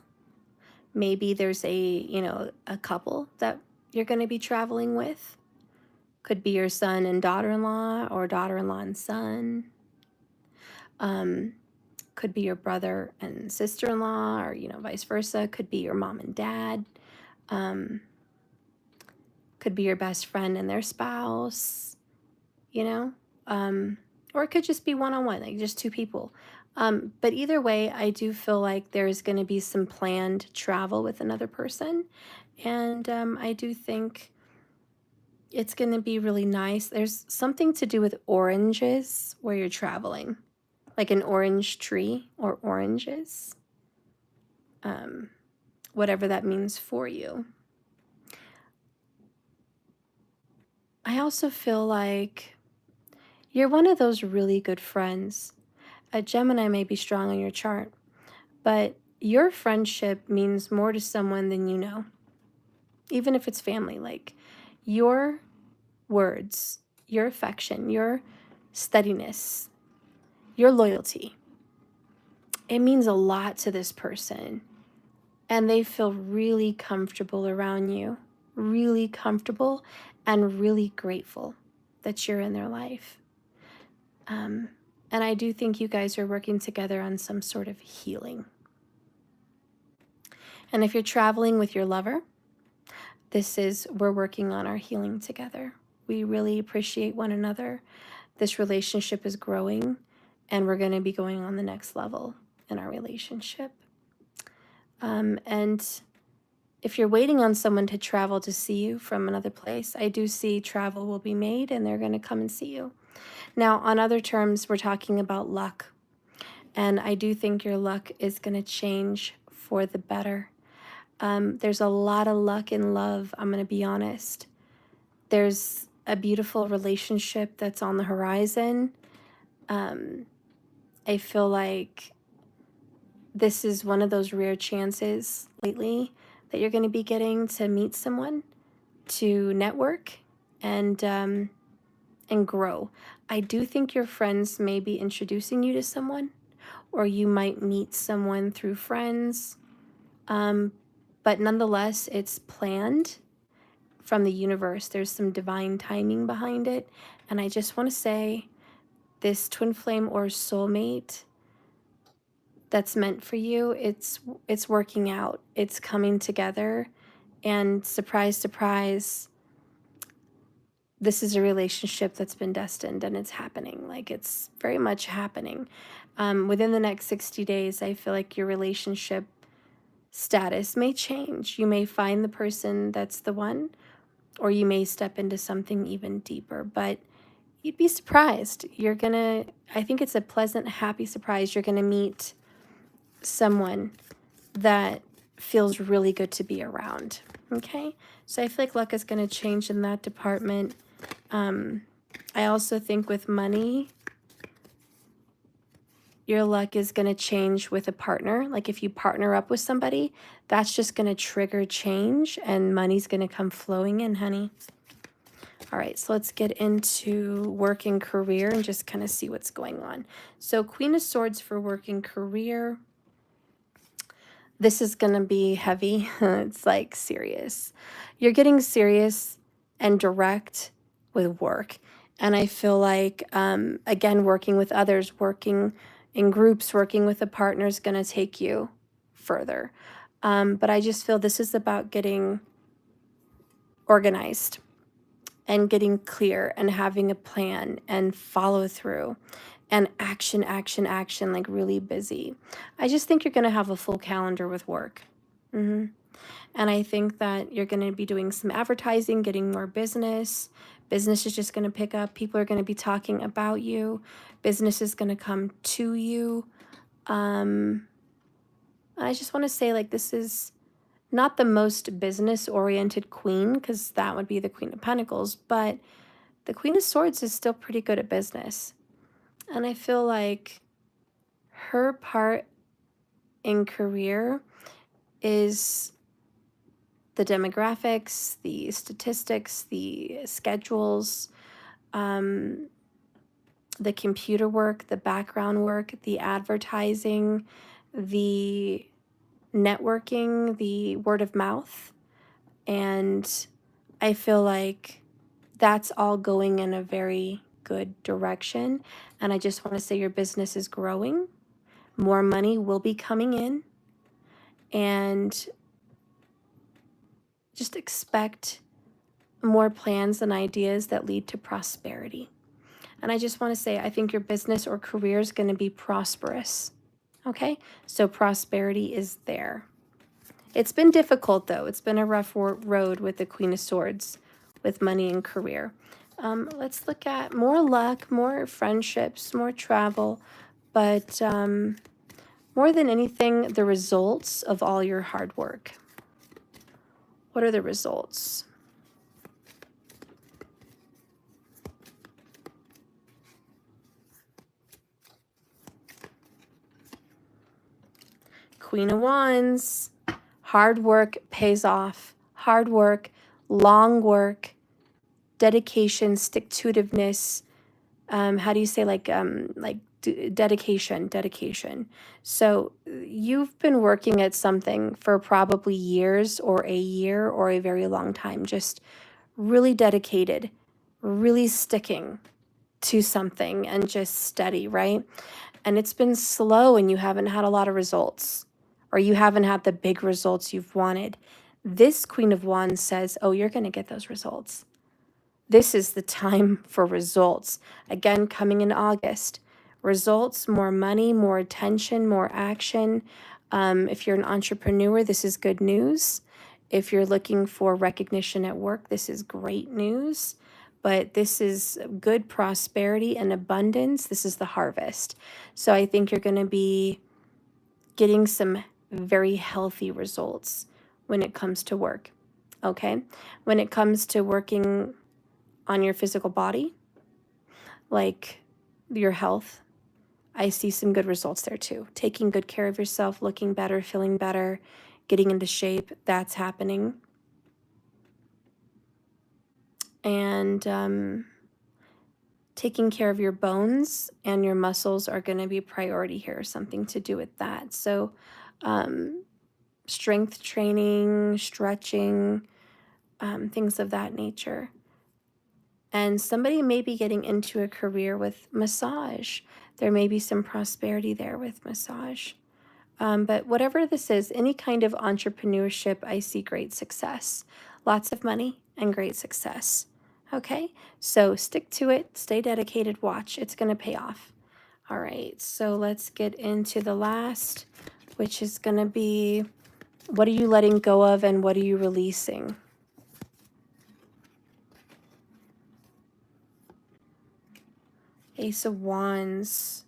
Maybe there's a couple that you're going to be traveling with. Could be your son and daughter-in-law, or daughter-in-law and son. Could be your brother and sister-in-law, or, vice versa. Could be your mom and dad. Could be your best friend and their spouse, or it could just be one-on-one, like just two people. But either way, I do feel like there's going to be some planned travel with another person. And I do think it's going to be really nice. There's something to do with oranges where you're traveling, like an orange tree or oranges, whatever that means for you. I also feel like you're one of those really good friends. A Gemini may be strong on your chart, but your friendship means more to someone than you know, even if it's family. Like your words, your affection, your steadiness, your loyalty, it means a lot to this person. And they feel really comfortable around you, really comfortable and really grateful that you're in their life. And I do think you guys are working together on some sort of healing. And if you're traveling with your lover, we're working on our healing together. We really appreciate one another. This relationship is growing, and we're going to be going on the next level in our relationship. And if you're waiting on someone to travel to see you from another place, I do see travel will be made and they're going to come and see you. Now, on other terms, we're talking about luck. And I do think your luck is going to change for the better. There's a lot of luck in love, I'm going to be honest. There's a beautiful relationship that's on the horizon. I feel like this is one of those rare chances lately that you're going to be getting to meet someone, to network, and grow. I do think your friends may be introducing you to someone, or you might meet someone through friends. But nonetheless, it's planned from the universe. There's some divine timing behind it. And I just want to say, this twin flame or soulmate that's meant for you, it's working out. It's coming together. And surprise, surprise, this is a relationship that's been destined, and it's happening. Like, it's very much happening. Within the next 60 days, I feel like your relationship status may change. You may find the person that's the one, or you may step into something even deeper, but you'd be surprised. I think it's a pleasant, happy surprise. You're gonna meet someone that feels really good to be around, okay? So I feel like luck is gonna change in that department. I also think with money, your luck is going to change with a partner. Like if you partner up with somebody, that's just going to trigger change, and money's going to come flowing in, honey. All right, so let's get into work and career and just kind of see what's going on. So Queen of Swords for work and career. This is going to be heavy. It's like serious. You're getting serious and direct with work. And I feel like, again, working with others, working in groups, working with a partner is going to take you further. But I just feel this is about getting organized and getting clear and having a plan and follow through and action, action, action, like really busy. I just think you're going to have a full calendar with work. And I think that you're going to be doing some advertising, getting more business. Business is just going to pick up. People are going to be talking about you. Business is going to come to you. I just want to say, like, this is not the most business-oriented queen, because that would be the Queen of Pentacles, but the Queen of Swords is still pretty good at business. And I feel like her part in career is the demographics, the statistics, the schedules, the computer work, the background work, the advertising, the networking, the word of mouth. And I feel like that's all going in a very good direction. And I just want to say your business is growing. More money will be coming in. And just expect more plans and ideas that lead to prosperity. And I just want to say, I think your business or career is going to be prosperous. Okay? So prosperity is there. It's been difficult, though. It's been a rough road with the Queen of Swords, with money and career. Let's look at more luck, more friendships, more travel, but more than anything, the results of all your hard work. What are the results? Queen of Wands. Hard work pays off. Hard work, long work, dedication, stick-to-itiveness. How do you say, dedication. So you've been working at something for probably years or a year or a very long time, just really dedicated, really sticking to something and just steady, right? And it's been slow and you haven't had a lot of results, or you haven't had the big results you've wanted. This Queen of Wands says, oh, you're going to get those results. This is the time for results. Again, coming in August. Results, more money, more attention, more action. If you're an entrepreneur, this is good news. If you're looking for recognition at work, this is great news. But this is good prosperity and abundance. This is the harvest. So I think you're going to be getting some very healthy results when it comes to work. Okay? When it comes to working on your physical body, like your health, I see some good results there too. Taking good care of yourself, looking better, feeling better, getting into shape, that's happening. And taking care of your bones and your muscles are going to be a priority here, something to do with that. So strength training, stretching, things of that nature. And somebody may be getting into a career with massage. There may be some prosperity there with massage. But whatever this is, any kind of entrepreneurship, I see great success. Lots of money and great success. Okay, so stick to it, stay dedicated, watch. It's going to pay off. All right, so let's get into the last, which is going to be, what are you letting go of and what are you releasing? Ace of Wands.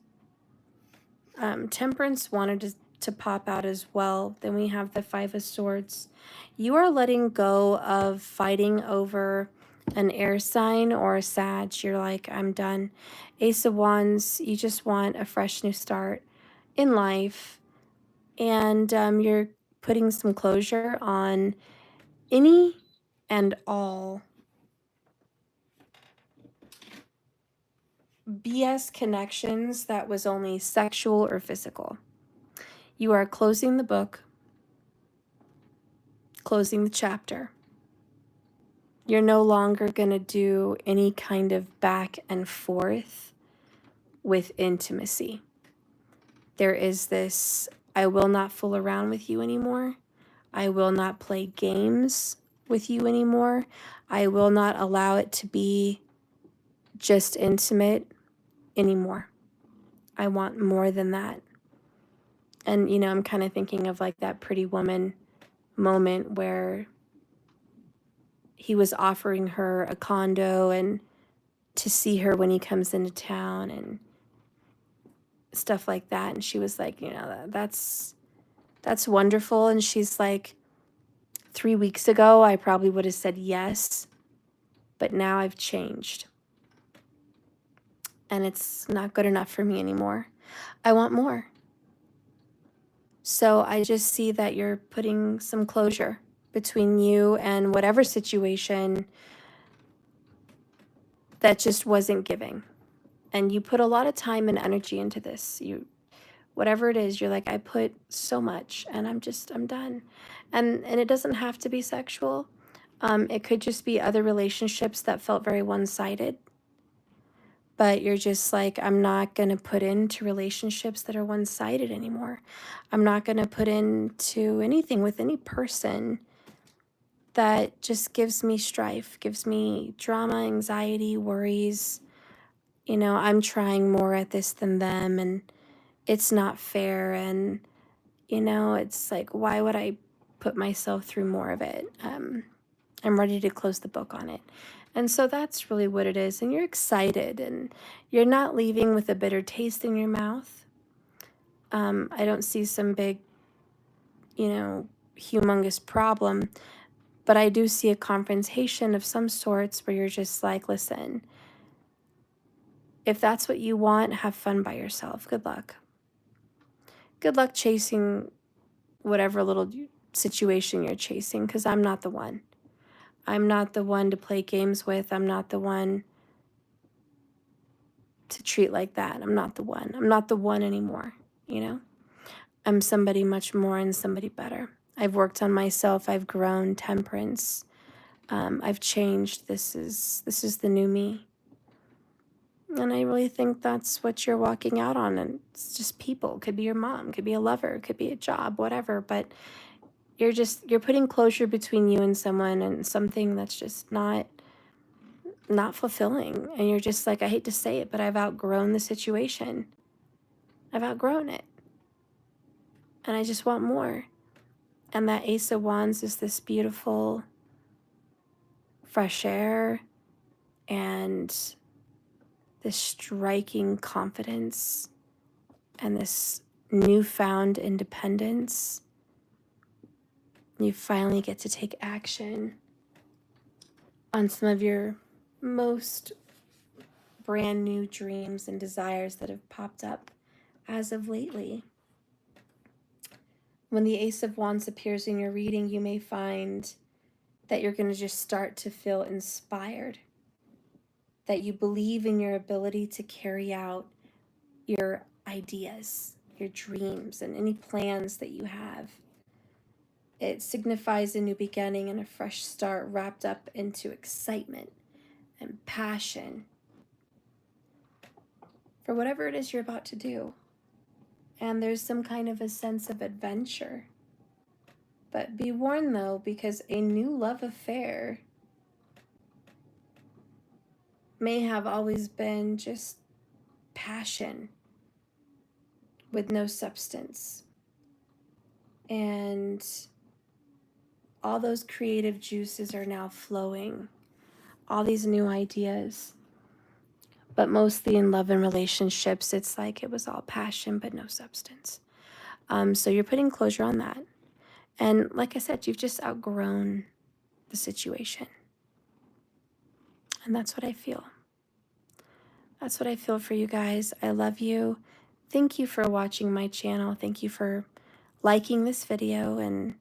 Temperance wanted to pop out as well. Then we have the Five of Swords. You are letting go of fighting over an air sign or a Sag. You're like, I'm done. Ace of Wands, you just want a fresh new start in life. And you're putting some closure on any and all BS connections that was only sexual or physical. You are closing the book, closing the chapter. You're no longer going to do any kind of back and forth with intimacy. There is this, I will not fool around with you anymore. I will not play games with you anymore. I will not allow it to be just intimate anymore. I want more than that. And, you know, I'm kind of thinking of like that Pretty Woman moment where he was offering her a condo and to see her when he comes into town and stuff like that. And she was like, you know, that's wonderful. And she's like, 3 weeks ago, I probably would have said yes, but now I've changed. And it's not good enough for me anymore. I want more. So I just see that you're putting some closure between you and whatever situation that just wasn't giving. And you put a lot of time and energy into this. Whatever it is, you're like, I put so much and I'm done. And it doesn't have to be sexual. It could just be other relationships that felt very one-sided. But you're just like, I'm not going to put into relationships that are one-sided anymore. I'm not going to put into anything with any person that just gives me strife, gives me drama, anxiety, worries. I'm trying more at this than them, and it's not fair. And, it's like, why would I put myself through more of it? I'm ready to close the book on it. And so that's really what it is. And you're excited and you're not leaving with a bitter taste in your mouth. I don't see some big, humongous problem, but I do see a confrontation of some sorts where you're just like, listen, if that's what you want, have fun by yourself. Good luck. Good luck chasing whatever little situation you're chasing, because I'm not the one. I'm not the one to play games with. I'm not the one to treat like that. I'm not the one. I'm not the one anymore, I'm somebody much more and somebody better. I've worked on myself. I've grown. Temperance. I've changed. This is the new me. And I really think that's what you're walking out on. And it's just people. It could be your mom, could be a lover, could be a job, whatever. But you're putting closure between you and someone, and something that's just not fulfilling. And you're just like, I hate to say it, but I've outgrown the situation. I've outgrown it. And I just want more. And that Ace of Wands is this beautiful fresh air and this striking confidence and this newfound independence. You finally get to take action on some of your most brand new dreams and desires that have popped up as of lately. When the Ace of Wands appears in your reading, you may find that you're going to just start to feel inspired, that you believe in your ability to carry out your ideas, your dreams, and any plans that you have. It signifies a new beginning and a fresh start wrapped up into excitement and passion for whatever it is you're about to do. And there's some kind of a sense of adventure. But be warned, though, because a new love affair may have always been just passion with no substance. And all those creative juices are now flowing, all these new ideas. But mostly in love and relationships, it's like it was all passion but no substance. So you're putting closure on that. And like I said, you've just outgrown the situation. And that's what I feel. That's what I feel for you guys. I love you. Thank you for watching my channel. Thank you for liking this video. And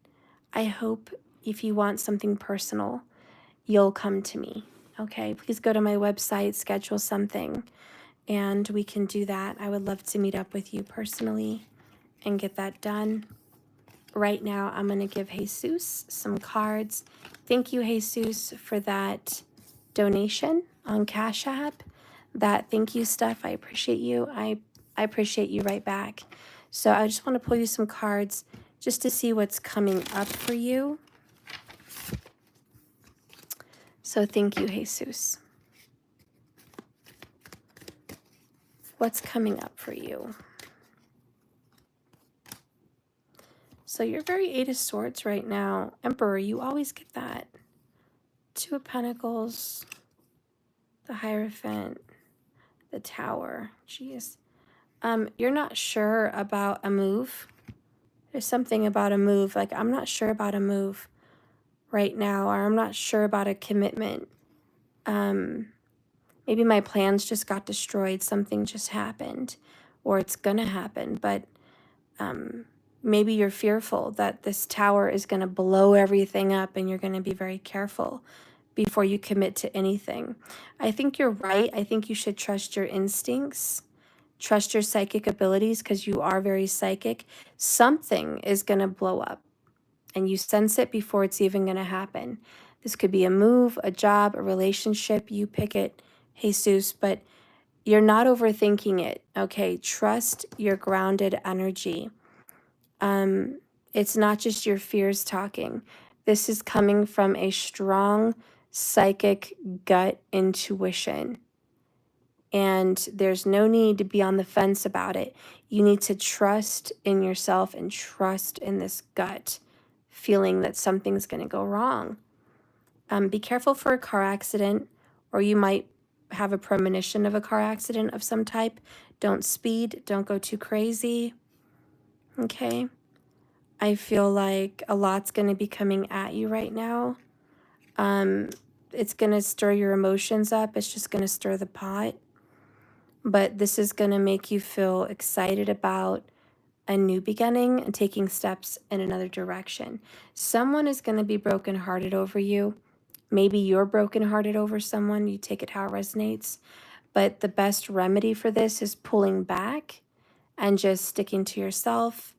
I hope if you want something personal, you'll come to me. Okay, please go to my website, schedule something, and we can do that. I would love to meet up with you personally and get that done. Right now, I'm going to give Jesus some cards. Thank you, Jesus, for that donation on Cash App. That thank you stuff. I appreciate you. I appreciate you right back. So I just want to pull you some cards just to see what's coming up for you. So thank you, Jesus. What's coming up for you? So you're very Eight of Swords right now. Emperor, you always get that. Two of Pentacles, the Hierophant, the Tower. Jeez. You're not sure about a move. There's something about a move. Like, I'm not sure about a move right now, or I'm not sure about a commitment. Maybe my plans just got destroyed. Something just happened, or it's gonna happen. But Maybe you're fearful that this tower is going to blow everything up and you're going to be very careful before you commit to anything. I think you're right. I think you should trust your instincts, trust your psychic abilities, because you are very psychic. Something is going to blow up and you sense it before it's even going to happen. This could be a move, a job, a relationship. You pick it, Jesus, but you're not overthinking it. Okay, trust your grounded energy. It's not just your fears talking. This is coming from a strong psychic gut intuition. And there's no need to be on the fence about it. You need to trust in yourself and trust in this gut feeling that something's going to go wrong. Be careful for a car accident, or you might have a premonition of a car accident of some type. Don't speed. Don't go too crazy. Okay. I feel like a lot's going to be coming at you right now. It's going to stir your emotions up. It's just going to stir the pot. But this is going to make you feel excited about a new beginning and taking steps in another direction. Someone is going to be brokenhearted over you. Maybe you're brokenhearted over someone. You take it how it resonates. But the best remedy for this is pulling back and just sticking to yourself,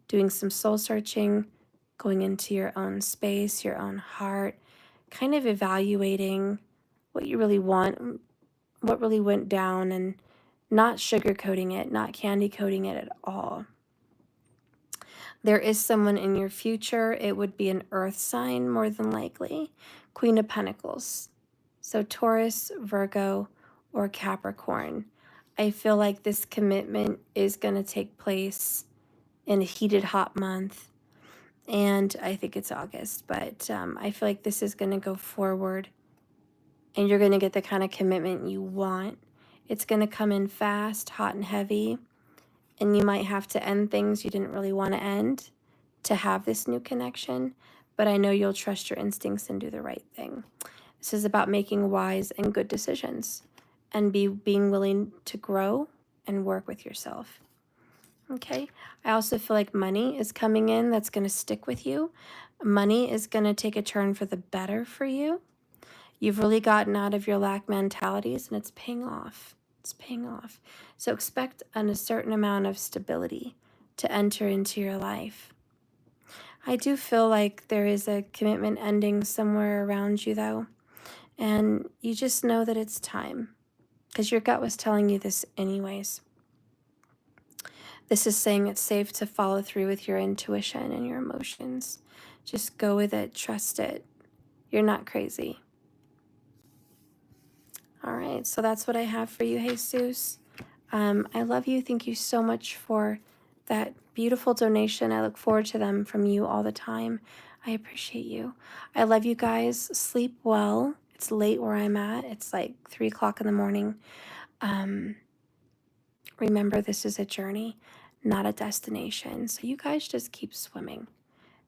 doing some soul searching, going into your own space, your own heart, kind of evaluating what you really want, what really went down, and not sugarcoating it, not candy coating it at all. There is someone in your future. It would be an earth sign more than likely. Queen of Pentacles. So Taurus, Virgo, or Capricorn. I feel like this commitment is going to take place in a heated, hot month. And I think it's August, but I feel like this is going to go forward and you're going to get the kind of commitment you want. It's going to come in fast, hot and heavy, and you might have to end things you didn't really want to end to have this new connection, but I know you'll trust your instincts and do the right thing. This is about making wise and good decisions and being willing to grow and work with yourself. Okay. I also feel like money is coming in that's going to stick with you. Money is going to take a turn for the better for you. You've really gotten out of your lack mentalities and it's paying off. It's paying off. So expect a certain amount of stability to enter into your life. I do feel like there is a commitment ending somewhere around you though. And you just know that it's time because your gut was telling you this anyways. This is saying it's safe to follow through with your intuition and your emotions. Just go with it. Trust it. You're not crazy. All right, so that's what I have for you, Jesus. I love you. Thank you so much for that beautiful donation. I look forward to them from you all the time. I appreciate you. I love you guys. Sleep well. It's late where I'm at. It's like 3 o'clock in the morning. Remember, this is a journey, not a destination. So you guys just keep swimming.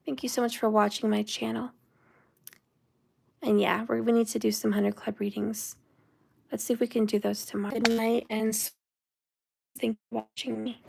Thank you so much for watching my channel. And yeah, we need to do some 100 Club readings. Let's see if we can do those tomorrow. Good night, and thank you for watching me.